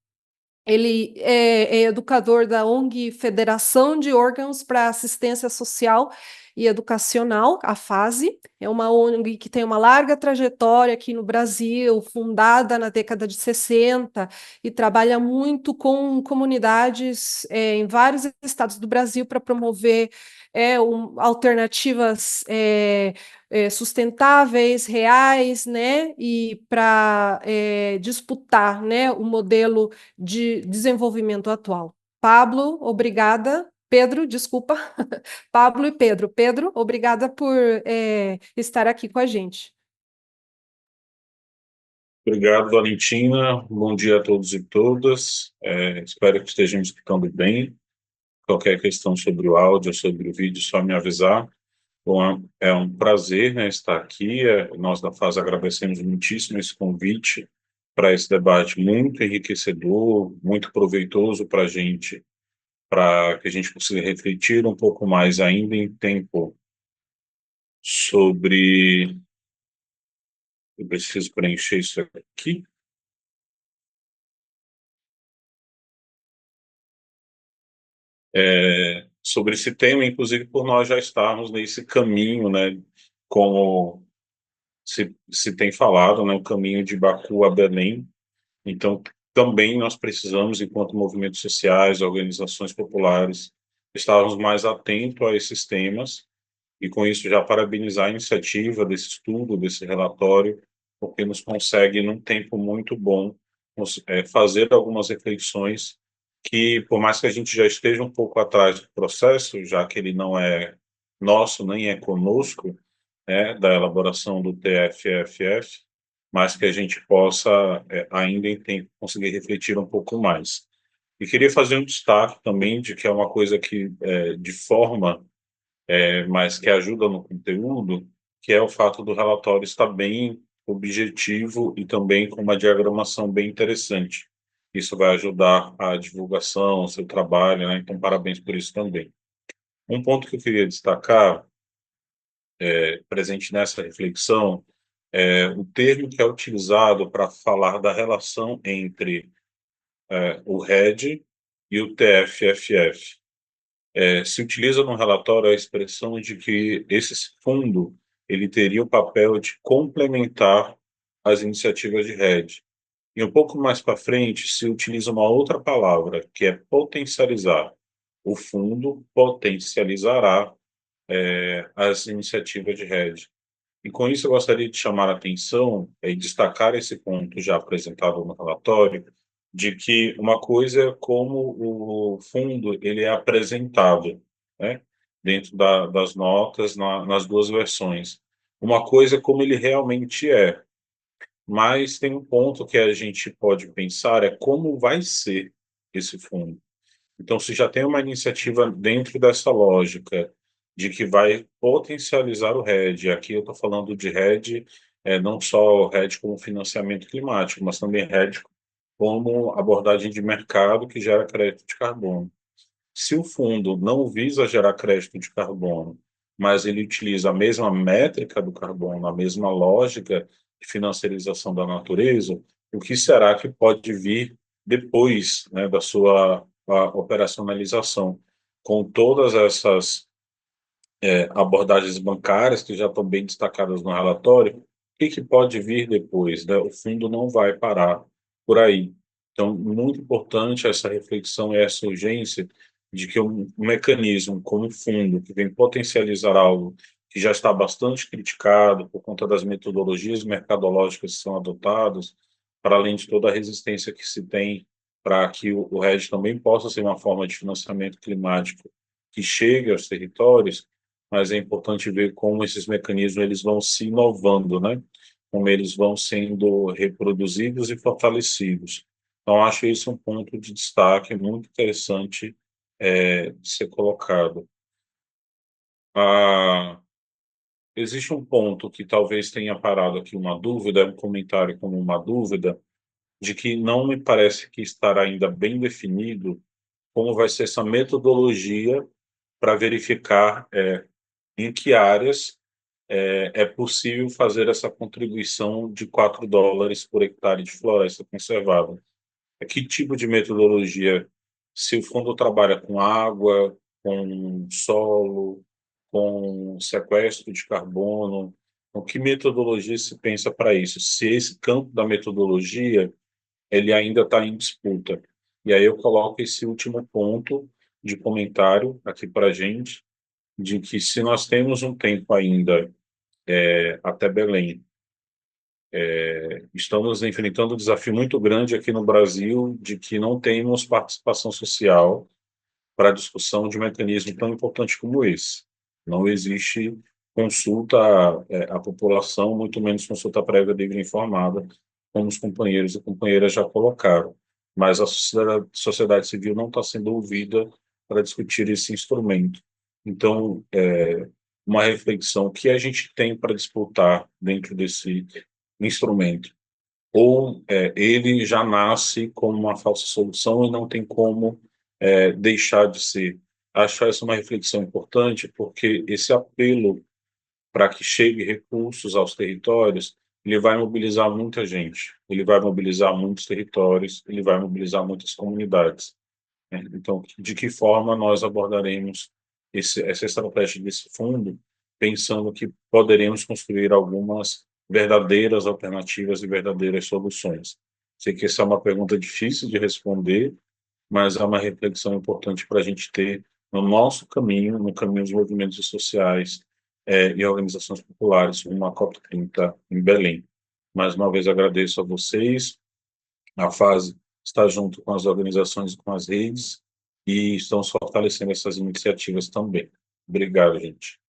Ele é educador da ONG Federação de Órgãos para Assistência Social e Educacional, a FASE. É uma ONG que tem uma larga trajetória aqui no Brasil, fundada na década de 60, e trabalha muito com comunidades em vários estados do Brasil para promover alternativas sustentáveis, reais, né, e para disputar, né, o modelo de desenvolvimento atual. Pablo, obrigada. Pedro, desculpa. Pablo e Pedro. Pedro, obrigada por estar aqui com a gente. Obrigado, Valentina. Bom dia a todos e todas. Espero que estejamos ficando bem. Qualquer questão sobre o áudio, sobre o vídeo, só me avisar. Bom, é um prazer, né, estar aqui. Nós da FAS agradecemos muitíssimo esse convite para esse debate muito enriquecedor, muito proveitoso para a gente, para que a gente consiga refletir um pouco mais ainda em tempo sobre... Eu preciso preencher isso aqui. Sobre esse tema, inclusive por nós já estarmos nesse caminho, né, como se tem falado, né, o caminho de Baku a Belém. Então, também nós precisamos, enquanto movimentos sociais, organizações populares, estarmos mais atentos a esses temas, e com isso já parabenizar a iniciativa desse estudo, desse relatório, porque nos consegue, num tempo muito bom, fazer algumas reflexões que, por mais que a gente já esteja um pouco atrás do processo, já que ele não é nosso, nem é conosco, né, da elaboração do TFFF, mas que a gente possa ainda em tempo conseguir refletir um pouco mais. E queria fazer um destaque também de que é uma coisa que, de forma, mas que ajuda no conteúdo, que é o fato do relatório estar bem objetivo e também com uma diagramação bem interessante. Isso vai ajudar a divulgação, o seu trabalho, né? Então, parabéns por isso também. Um ponto que eu queria destacar, presente nessa reflexão, é o termo que é utilizado para falar da relação entre o RED e o TFFF. Se utiliza no relatório a expressão de que esse fundo ele teria o papel de complementar as iniciativas de RED. E um pouco mais para frente se utiliza uma outra palavra, que é potencializar. O fundo potencializará as iniciativas de RED. E com isso eu gostaria de chamar a atenção e destacar esse ponto já apresentado no relatório, de que uma coisa é como o fundo ele é apresentado, né, dentro das notas, nas duas versões. Uma coisa é como ele realmente é, mas tem um ponto que a gente pode pensar é como vai ser esse fundo. Então, se já tem uma iniciativa dentro dessa lógica de que vai potencializar o RED, aqui eu estou falando de RED, não só o RED como financiamento climático, mas também RED como abordagem de mercado que gera crédito de carbono. Se o fundo não visa gerar crédito de carbono, mas ele utiliza a mesma métrica do carbono, a mesma lógica de financiarização da natureza, o que será que pode vir depois, né, da sua operacionalização, com todas essas abordagens bancárias que já estão bem destacadas no relatório, o que pode vir depois, né? O fundo não vai parar por aí. Então, muito importante essa reflexão e essa urgência de que um mecanismo como o fundo, que vem potencializar algo que já está bastante criticado por conta das metodologias mercadológicas que são adotadas, para além de toda a resistência que se tem para que o RED também possa ser uma forma de financiamento climático que chegue aos territórios, mas é importante ver como esses mecanismos eles vão se inovando, né? Como eles vão sendo reproduzidos e fortalecidos. Então, acho isso um ponto de destaque muito interessante de ser colocado. Existe um ponto que talvez tenha parado aqui uma dúvida, um comentário como uma dúvida, de que não me parece que estará ainda bem definido como vai ser essa metodologia para verificar em que áreas é possível fazer essa contribuição de $4 por hectare de floresta conservada. Que tipo de metodologia? Se o fundo trabalha com água, com solo, com sequestro de carbono, com que metodologia se pensa para isso? Se esse campo da metodologia ele ainda está em disputa. E aí eu coloco esse último ponto de comentário aqui para a gente, de que se nós temos um tempo ainda até Belém, estamos enfrentando um desafio muito grande aqui no Brasil de que não temos participação social para a discussão de um mecanismo tão importante como esse. Não existe consulta à população, muito menos consulta prévia livre e informada, como os companheiros e companheiras já colocaram. Mas a sociedade civil não está sendo ouvida para discutir esse instrumento. Então, uma reflexão que a gente tem para disputar dentro desse instrumento. Ou ele já nasce como uma falsa solução e não tem como deixar de ser. Acho essa uma reflexão importante, porque esse apelo para que chegue recursos aos territórios, ele vai mobilizar muita gente, ele vai mobilizar muitos territórios, ele vai mobilizar muitas comunidades. Né? Então, de que forma nós abordaremos essa estratégia desse fundo, pensando que poderemos construir algumas verdadeiras alternativas e verdadeiras soluções? Sei que essa é uma pergunta difícil de responder, mas é uma reflexão importante para a gente ter no nosso caminho, no caminho dos movimentos sociais e organizações populares, uma COP30 em Belém. Mais uma vez agradeço a vocês, a fase está junto com as organizações e com as redes, e estamos fortalecendo essas iniciativas também. Obrigado, gente.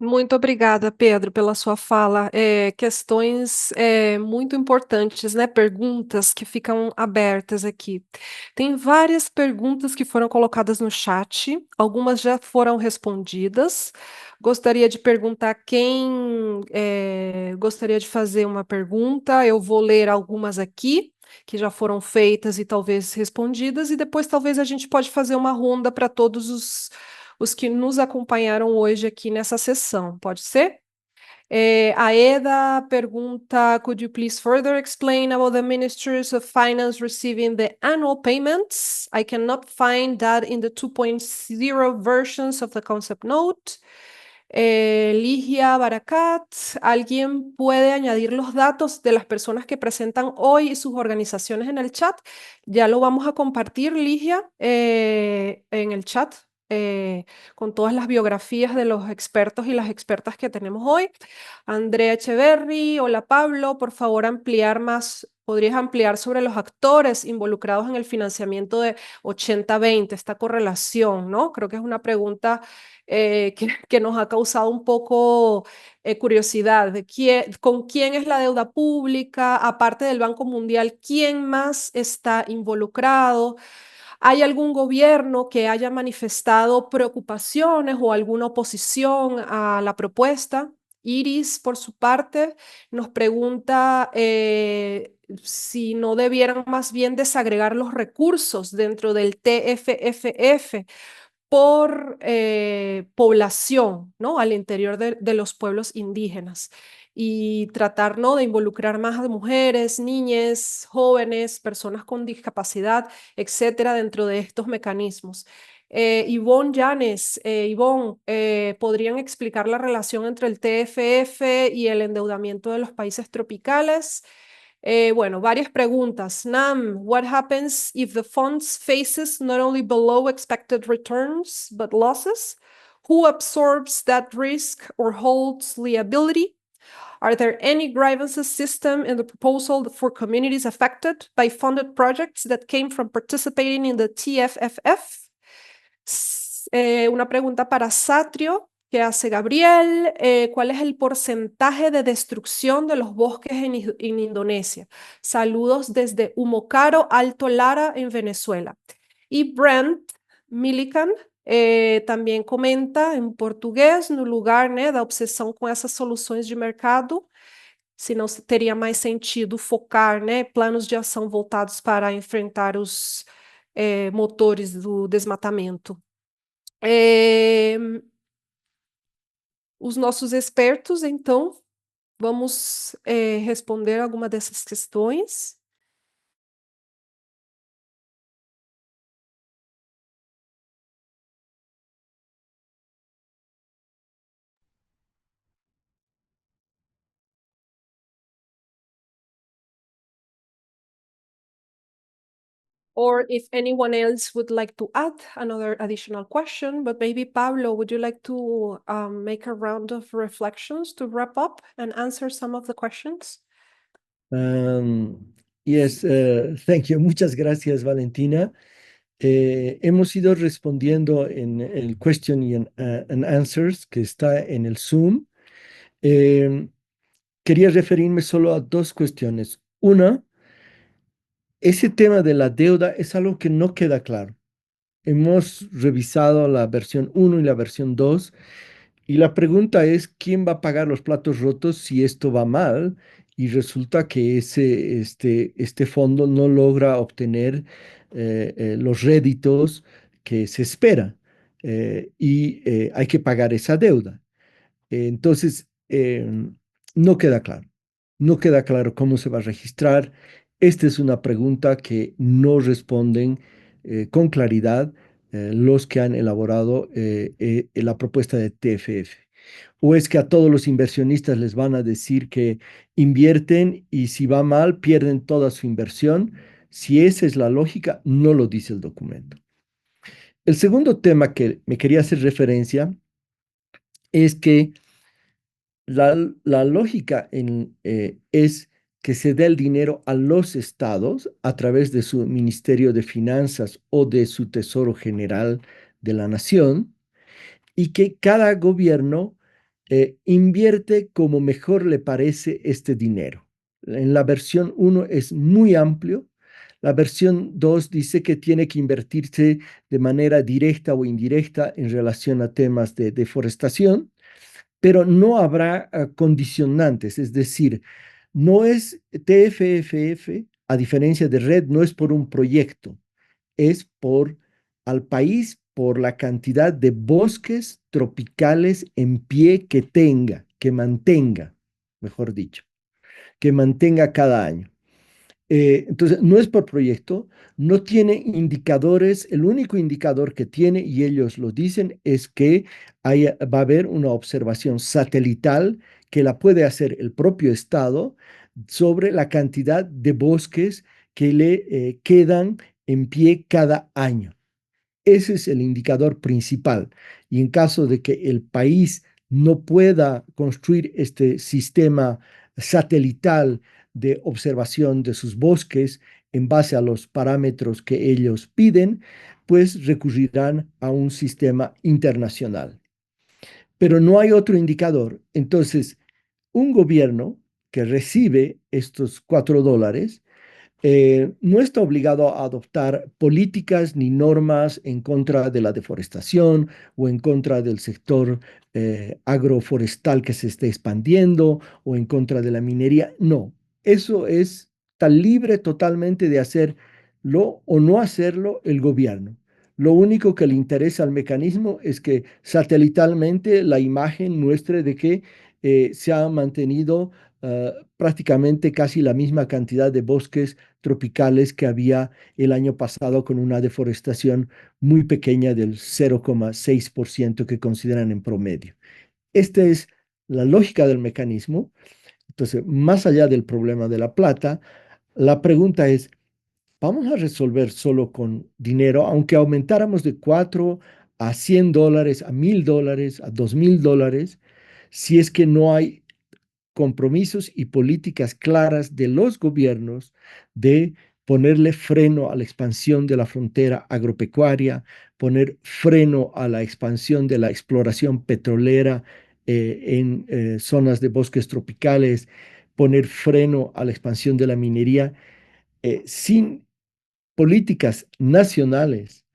Muito obrigada, Pedro, pela sua fala. Questões muito importantes, né? Perguntas que ficam abertas aqui. Tem várias perguntas que foram colocadas no chat, algumas já foram respondidas. Gostaria de perguntar quem gostaria de fazer uma pergunta. Eu vou ler algumas aqui que já foram feitas e talvez respondidas, e depois talvez a gente pode fazer uma ronda para todos os que nos acompanharam hoje aqui nessa sessão, pode ser? A Eda pergunta, could you please further explain about the ministries of finance receiving the annual payments? I cannot find that in the 2.0 versions of the concept note. Ligia Barakat, ¿alguien puede añadir los datos de las personas que presentan hoy y sus organizaciones en el chat? Ya lo vamos a compartir, Ligia, en el chat, con todas las biografías de los expertos y las expertas que tenemos hoy. Andrea Echeverry, hola Pablo, por favor ampliar más. ¿Podrías ampliar sobre los actores involucrados en el financiamiento de 80-20, esta correlación, ¿no? Creo que es una pregunta que nos ha causado un poco curiosidad de con quién es la deuda pública, aparte del Banco Mundial, quién más está involucrado. ¿Hay algún gobierno que haya manifestado preocupaciones o alguna oposición a la propuesta? Iris, por su parte, nos pregunta si no debieran más bien desagregar los recursos dentro del TFFF por población, ¿no? Al interior de los pueblos indígenas y tratar, ¿no? De involucrar más a mujeres, niñas, jóvenes, personas con discapacidad, etcétera, dentro de estos mecanismos. Ivonne Llanes, Ivonne, ¿podrían explicar la relación entre el TFF y el endeudamiento de los países tropicales? Bueno, varias preguntas. Nam, what happens if the funds faces not only below expected returns, but losses? Who absorbs that risk or holds liability? Are there any grievances system in the proposal for communities affected by funded projects that came from participating in the TFFF? Una pregunta para Satrio que hace Gabriel. ¿Cuál es el porcentaje de destrucción de los bosques en Indonesia? Saludos desde Humocaro, Alto Lara, en Venezuela. Y Brent Millikan também comenta em português, no lugar, né, da obsessão com essas soluções de mercado, se não teria mais sentido focar, né, planos de ação voltados para enfrentar os motores do desmatamento. Os nossos expertos, então, vamos responder alguma dessas questões. Or if anyone else would like to add another additional question, but maybe Pablo, would you like to make a round of reflections to wrap up and answer some of the questions? Yes, thank you. Muchas gracias, Valentina. Hemos ido respondiendo en el question and answers que está en el Zoom. Quería referirme solo a dos cuestiones. Una, ese tema de la deuda es algo que no queda claro. Hemos revisado la versión 1 y la versión 2 y la pregunta es, ¿quién va a pagar los platos rotos si esto va mal? Y resulta que este fondo no logra obtener los réditos que se espera y hay que pagar esa deuda. Entonces, no queda claro. No queda claro cómo se va a registrar. Esta es una pregunta que no responden con claridad los que han elaborado la propuesta de TFF. ¿O es que a todos los inversionistas les van a decir que invierten y si va mal pierden toda su inversión? Si esa es la lógica, no lo dice el documento. El segundo tema que me quería hacer referencia es que la lógica es que se dé el dinero a los estados a través de su Ministerio de Finanzas o de su Tesoro General de la Nación y que cada gobierno invierte como mejor le parece este dinero. En la versión 1 es muy amplio. La versión 2 dice que tiene que invertirse de manera directa o indirecta en relación a temas de deforestación, pero no habrá condicionantes, es decir, no es TFFF, a diferencia de red, no es por un proyecto, es por al país, por la cantidad de bosques tropicales en pie que tenga, que mantenga, mejor dicho, que mantenga cada año. Entonces, no es por proyecto, no tiene indicadores, el único indicador que tiene, y ellos lo dicen, es que va a haber una observación satelital que la puede hacer el propio Estado sobre la cantidad de bosques que le quedan en pie cada año. Ese es el indicador principal. Y en caso de que el país no pueda construir este sistema satelital de observación de sus bosques en base a los parámetros que ellos piden, pues recurrirán a un sistema internacional. Pero no hay otro indicador. Entonces, un gobierno que recibe estos $4 no está obligado a adoptar políticas ni normas en contra de la deforestación o en contra del sector agroforestal que se esté expandiendo o en contra de la minería. No, eso está libre totalmente de hacerlo o no hacerlo el gobierno. Lo único que le interesa al mecanismo es que satelitalmente la imagen muestre de que se ha mantenido prácticamente casi la misma cantidad de bosques tropicales que había el año pasado, con una deforestación muy pequeña del 0,6% que consideran en promedio. Esta es la lógica del mecanismo. Entonces, más allá del problema de la plata, la pregunta es, ¿vamos a resolver solo con dinero, aunque aumentáramos de 4 a $100, a $1,000, a $2,000, si es que no hay compromisos y políticas claras de los gobiernos de ponerle freno a la expansión de la frontera agropecuaria, poner freno a la expansión de la exploración petrolera en zonas de bosques tropicales, poner freno a la expansión de la minería? Sin políticas nacionales,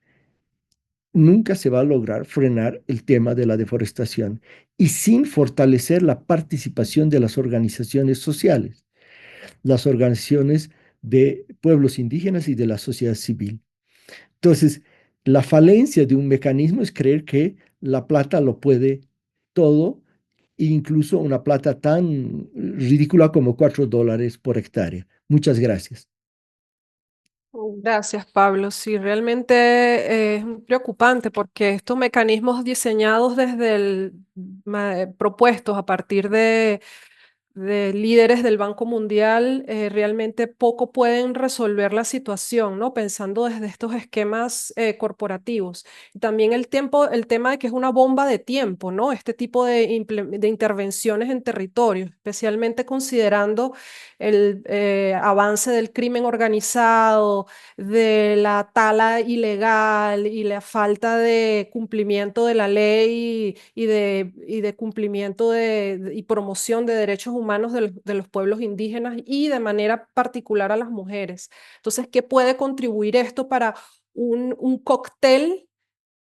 nunca se va a lograr frenar el tema de la deforestación, y sin fortalecer la participación de las organizaciones sociales, las organizaciones de pueblos indígenas y de la sociedad civil. Entonces, la falencia de un mecanismo es creer que la plata lo puede todo, incluso una plata tan ridícula como $4 por hectárea. Muchas gracias. Gracias, Pablo. Sí, realmente es preocupante porque estos mecanismos diseñados propuestos a partir de líderes del Banco Mundial realmente poco pueden resolver la situación, ¿no? Pensando desde estos esquemas corporativos. Y también el tema de que es una bomba de tiempo, ¿no? Este tipo de intervenciones en territorios, especialmente considerando el avance del crimen organizado, de la tala ilegal y la falta de cumplimiento de la ley y de cumplimiento y promoción de derechos humanos de los pueblos indígenas y de manera particular a las mujeres. Entonces, ¿qué puede contribuir esto para un cóctel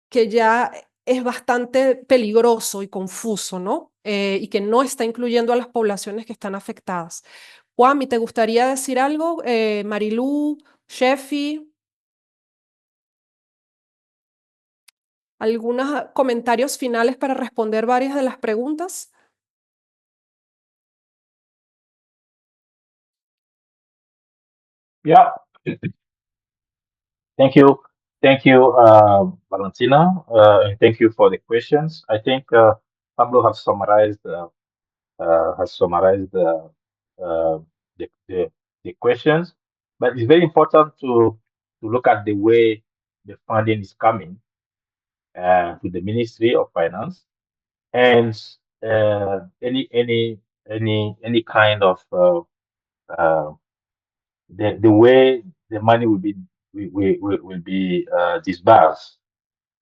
que ya es bastante peligroso y confuso, ¿no? Y que no está incluyendo a las poblaciones que están afectadas? Juanmi, ¿te gustaría decir algo? Marilú, Shefi, ¿algunos comentarios finales para responder varias de las preguntas? Yeah. Thank you, Valentina, and thank you for the questions. I think Pablo has summarized uh, the questions, but it's very important to look at the way the funding is coming to the Ministry of Finance, and any kind of uh, the way the money will be disbursed.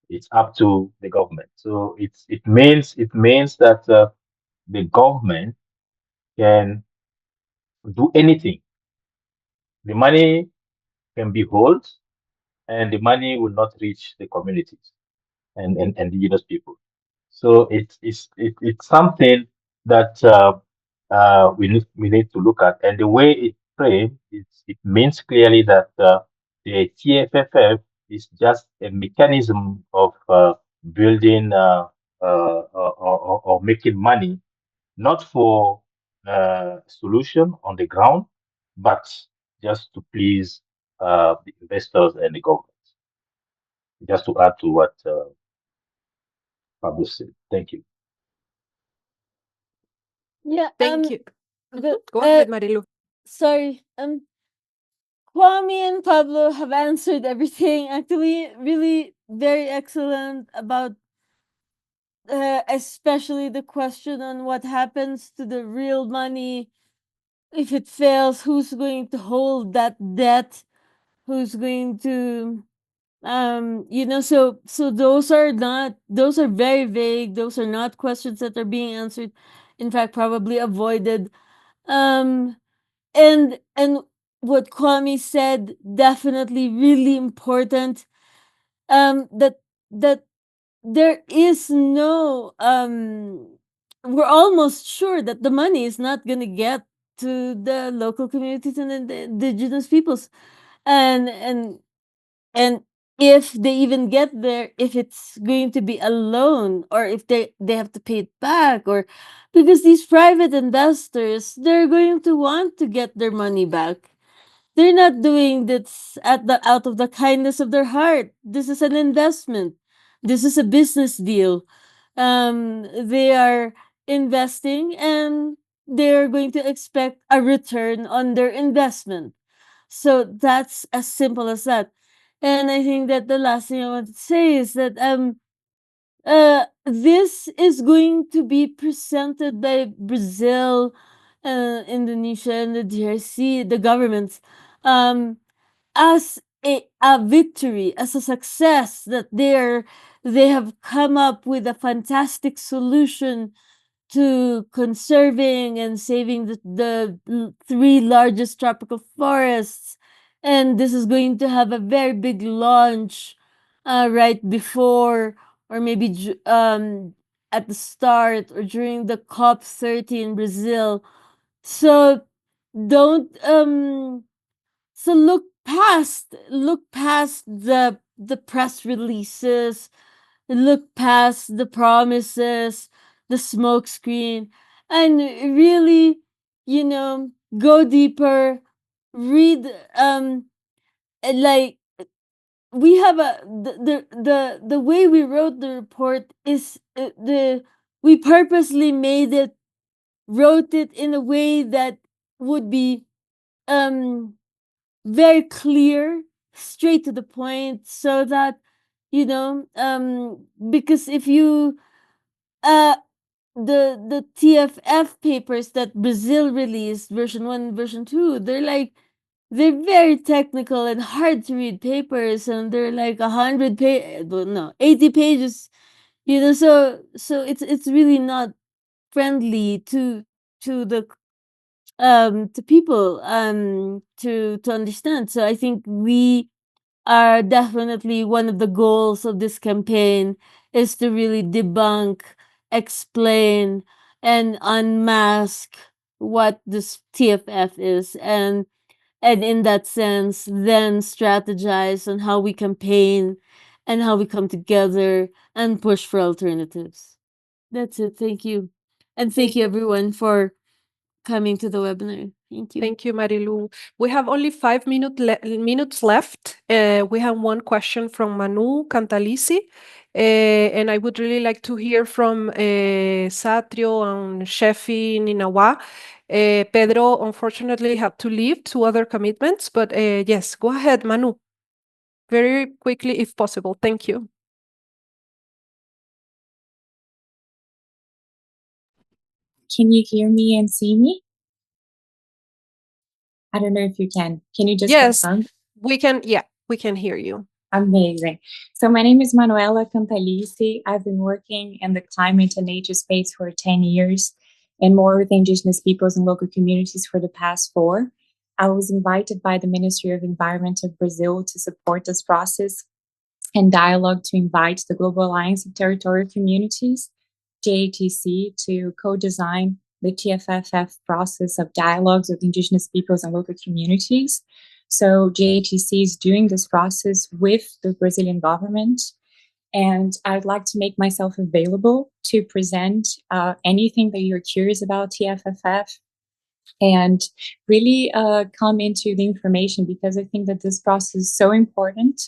It's up to the government. So it means that the government can do anything. The money can be held, and the money will not reach the communities and indigenous people. So it's something that we need to look at, and the way it's framed, it means clearly that the TFFF is just a mechanism of building or making money, not for solution on the ground, but just to please the investors and the government. Just to add to what Pablo said. Thank you. Yeah. Thank you. The, Go ahead, Marilu. sorry. Kwame and Pablo have answered everything. Actually, really very excellent about especially the question on what happens to the real money if it fails. Who's going to hold that debt? Who's going to so those are very vague. Those are not questions that are being answered, in fact probably avoided. And what Kwame said, definitely really important, that there is no we're almost sure that the money is not going to get to the local communities and the indigenous peoples, and if they even get there, if it's going to be a loan or if they have to pay it back, or because these private investors, they're going to want to get their money back. They're not doing this out of the kindness of their heart. This is an investment. This is a business deal. They are investing and they're going to expect a return on their investment. So that's as simple as that. And I think that the last thing I want to say is that this is going to be presented by Brazil, Indonesia, and the DRC, the governments, as a victory, as a success, that they have come up with a fantastic solution to conserving and saving the three largest tropical forests. And this is going to have a very big launch right before, or maybe at the start or during the COP30 in Brazil. So don't so look past the press releases, look past the promises, the smoke screen, and really, go deeper, read, like, we have the way we wrote the report is we purposely wrote it in a way that would be very clear, straight to the point, so that because if you the TFF papers that Brazil released, version 1, version 2, they're very technical and hard to read papers, and they're like 80 pages, so it's really not friendly to the to people to understand. So I think we are definitely, one of the goals of this campaign is to really debunk, explain, and unmask what this TFF is, and in that sense then strategize on how we campaign and how we come together and push for alternatives. That's it. Thank you. And thank you everyone for coming to the webinar. Thank you. Thank you, Marilu. We have only 5 minutes left. We have one question from Manu Cantalisi, and I would really like to hear from Satrio and Shefi Ninawa. Pedro unfortunately had to leave to other commitments, but yes, go ahead, Manu. Very quickly, if possible. Thank you. Can you hear me and see me? I don't know if you can. Can you just confirm? We can. Yeah, we can hear you. Amazing. So my name is Manuela Cantalisi. I've been working in the climate and nature space for 10 years. and more with indigenous peoples and local communities for the past 4. I was invited by the Ministry of Environment of Brazil to support this process and dialogue to invite the Global Alliance of Territorial Communities, JATC, to co-design the TFFF process of dialogues with indigenous peoples and local communities. So JATC is doing this process with the Brazilian government, and I'd like to make myself available to present anything that you're curious about TFFF and really come into the information, because I think that this process is so important.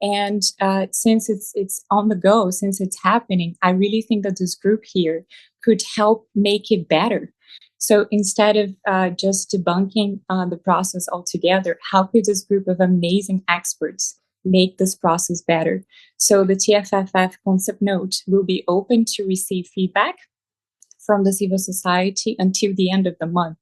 And since it's on the go, since it's happening, I really think that this group here could help make it better. So instead of just debunking the process altogether, how could this group of amazing experts make this process better? So the TFFF concept note will be open to receive feedback from the civil society until the end of the month.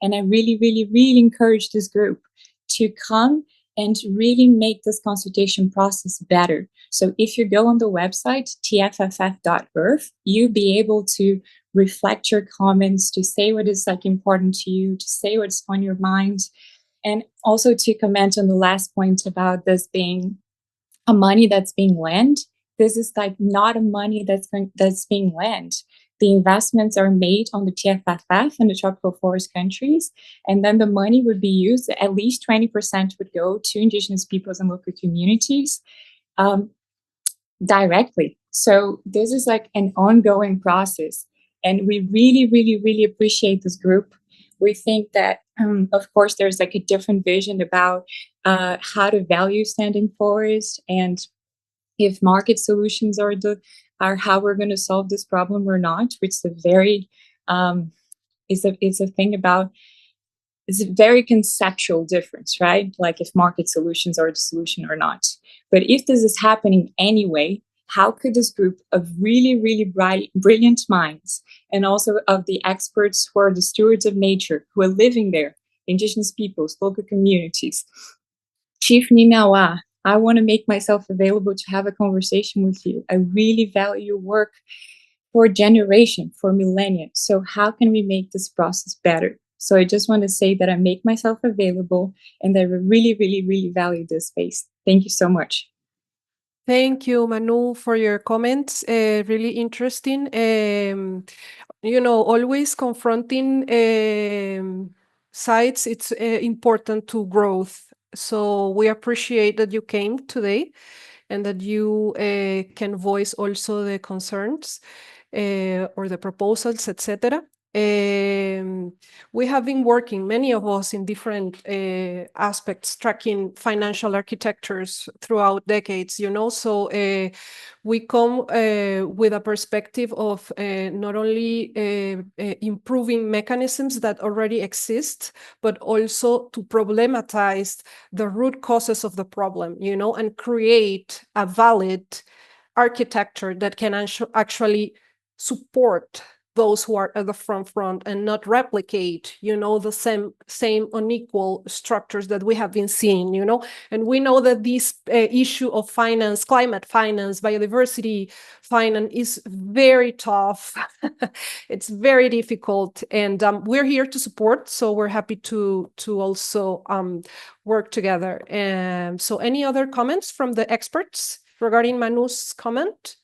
And I really, really, really encourage this group to come and really make this consultation process better. So if you go on the website, tfff.earth, you'll be able to reflect your comments, to say what is important to you, to say what's on your mind, and also to comment on the last point about this being a money that's being lent. This is not a money that's being lent. The investments are made on the TFFF in the tropical forest countries, and then the money would be used, at least 20% would go to indigenous peoples and local communities directly. So this is an ongoing process, and we really, really, really appreciate this group. We think that, of course, there's a different vision about how to value standing forest, and if market solutions are how we're going to solve this problem or not, which is a very it's a very conceptual difference, right? If market solutions are the solution or not. But if this is happening anyway, how could this group of really, really brilliant minds, and also of the experts who are the stewards of nature, who are living there, indigenous peoples, local communities, Chief Ninawa, I want to make myself available to have a conversation with you. I really value your work for generation, for millennia. So how can we make this process better? So I just want to say that I make myself available, and that I really, really, really value this space. Thank you so much. Thank you, Manu, for your comments. Really interesting. Always confronting sites, it's important to growth. So we appreciate that you came today and that you can voice also the concerns or the proposals, etc. We have been working, many of us, in different aspects, tracking financial architectures throughout decades, so we come with a perspective of not only improving mechanisms that already exist, but also to problematize the root causes of the problem, and create a valid architecture that can actually support those who are at the front and not replicate, the same unequal structures that we have been seeing, And we know that this issue of finance, climate finance, biodiversity finance is very tough. It's very difficult, and we're here to support. So we're happy to also work together. So any other comments from the experts regarding Manu's comment?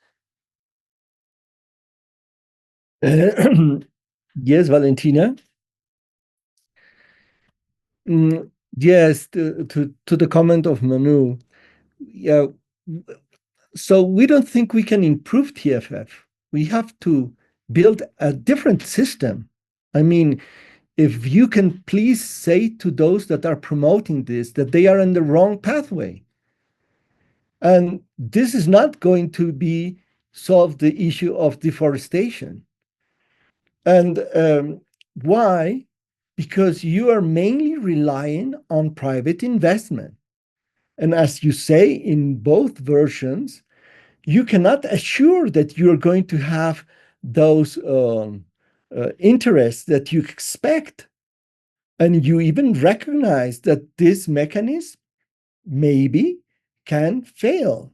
Yes, Valentina. Yes, to the comment of Manu. Yeah. So we don't think we can improve TFF. We have to build a different system. I mean, if you can please say to those that are promoting this that they are in the wrong pathway. And this is not going to solve the issue of deforestation. And why? Because you are mainly relying on private investment. And as you say in both versions, you cannot assure that you're going to have those interests that you expect. And you even recognize that this mechanism maybe can fail.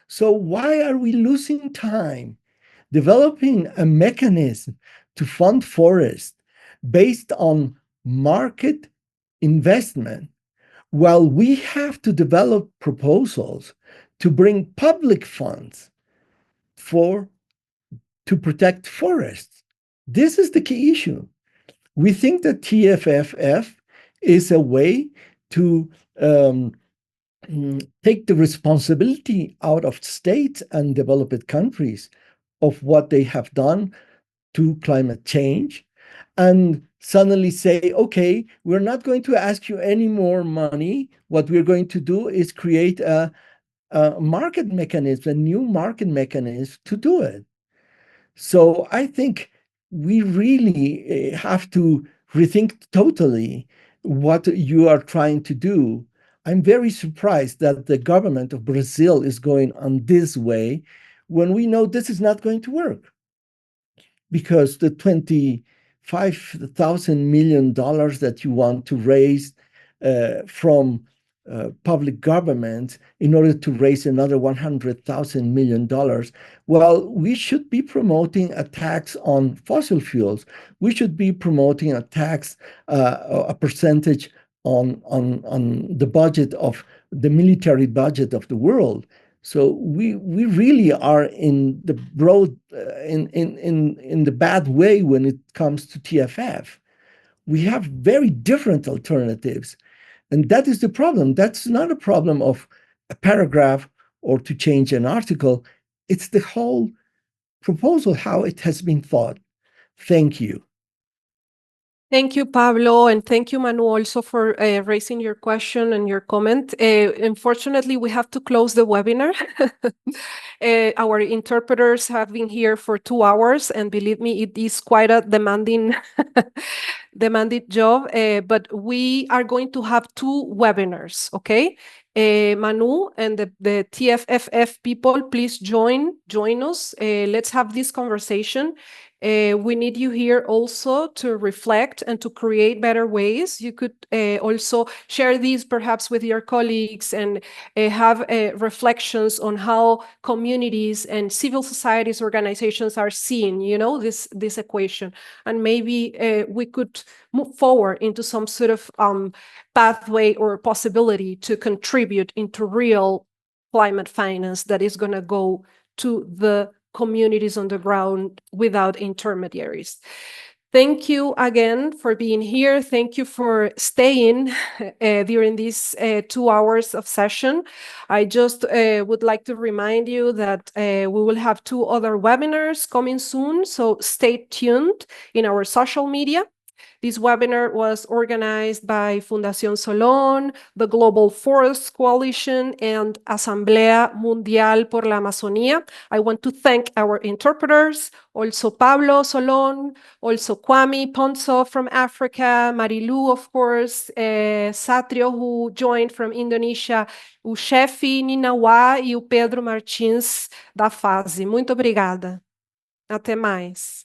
So why are we losing time developing a mechanism to fund forests based on market investment, while we have to develop proposals to bring public funds to protect forests. This is the key issue. We think that TFFF is a way to take the responsibility out of states and developed countries of what they have done to climate change, and suddenly say, okay, we're not going to ask you any more money. What we're going to do is create a market mechanism, a new market mechanism to do it. So I think we really have to rethink totally what you are trying to do. I'm very surprised that the government of Brazil is going on this way when we know this is not going to work, because the $25,000 million that you want to raise from public government in order to raise another $100,000 million. Well, we should be promoting a tax on fossil fuels. We should be promoting a tax, a percentage on the budget of the military budget of the world. So we really are in the broad in the bad way when it comes to TFF. We have very different alternatives. And that is the problem. That's not a problem of a paragraph or to change an article. It's the whole proposal, how it has been thought. Thank you. Thank you, Pablo, and thank you, Manu, also for raising your question and your comment. Unfortunately, we have to close the webinar. Our interpreters have been here for 2 hours, and believe me, it is quite a demanding job, but we are going to have 2 webinars, okay? Manu and the TFFF people, please join us. Let's have this conversation. We need you here also to reflect and to create better ways. You could also share these perhaps with your colleagues and have reflections on how communities and civil societies organizations are seeing, this equation. And maybe we could move forward into some sort of pathway or possibility to contribute into real climate finance that is going to go to the communities on the ground without intermediaries. Thank you again for being here. Thank you for staying during these 2 hours of session. I just would like to remind you that we will have 2 other webinars coming soon, so stay tuned in our social media. This webinar was organized by Fundación Solón, the Global Forest Coalition, and Asamblea Mundial por la Amazonía. I want to thank our interpreters, also Pablo Solón, also Kwame Ponso from Africa, Marilu, of course, Satrio, who joined from Indonesia, o chefe Ninawa e o Pedro Martins da FASE. Muito obrigada. Até mais.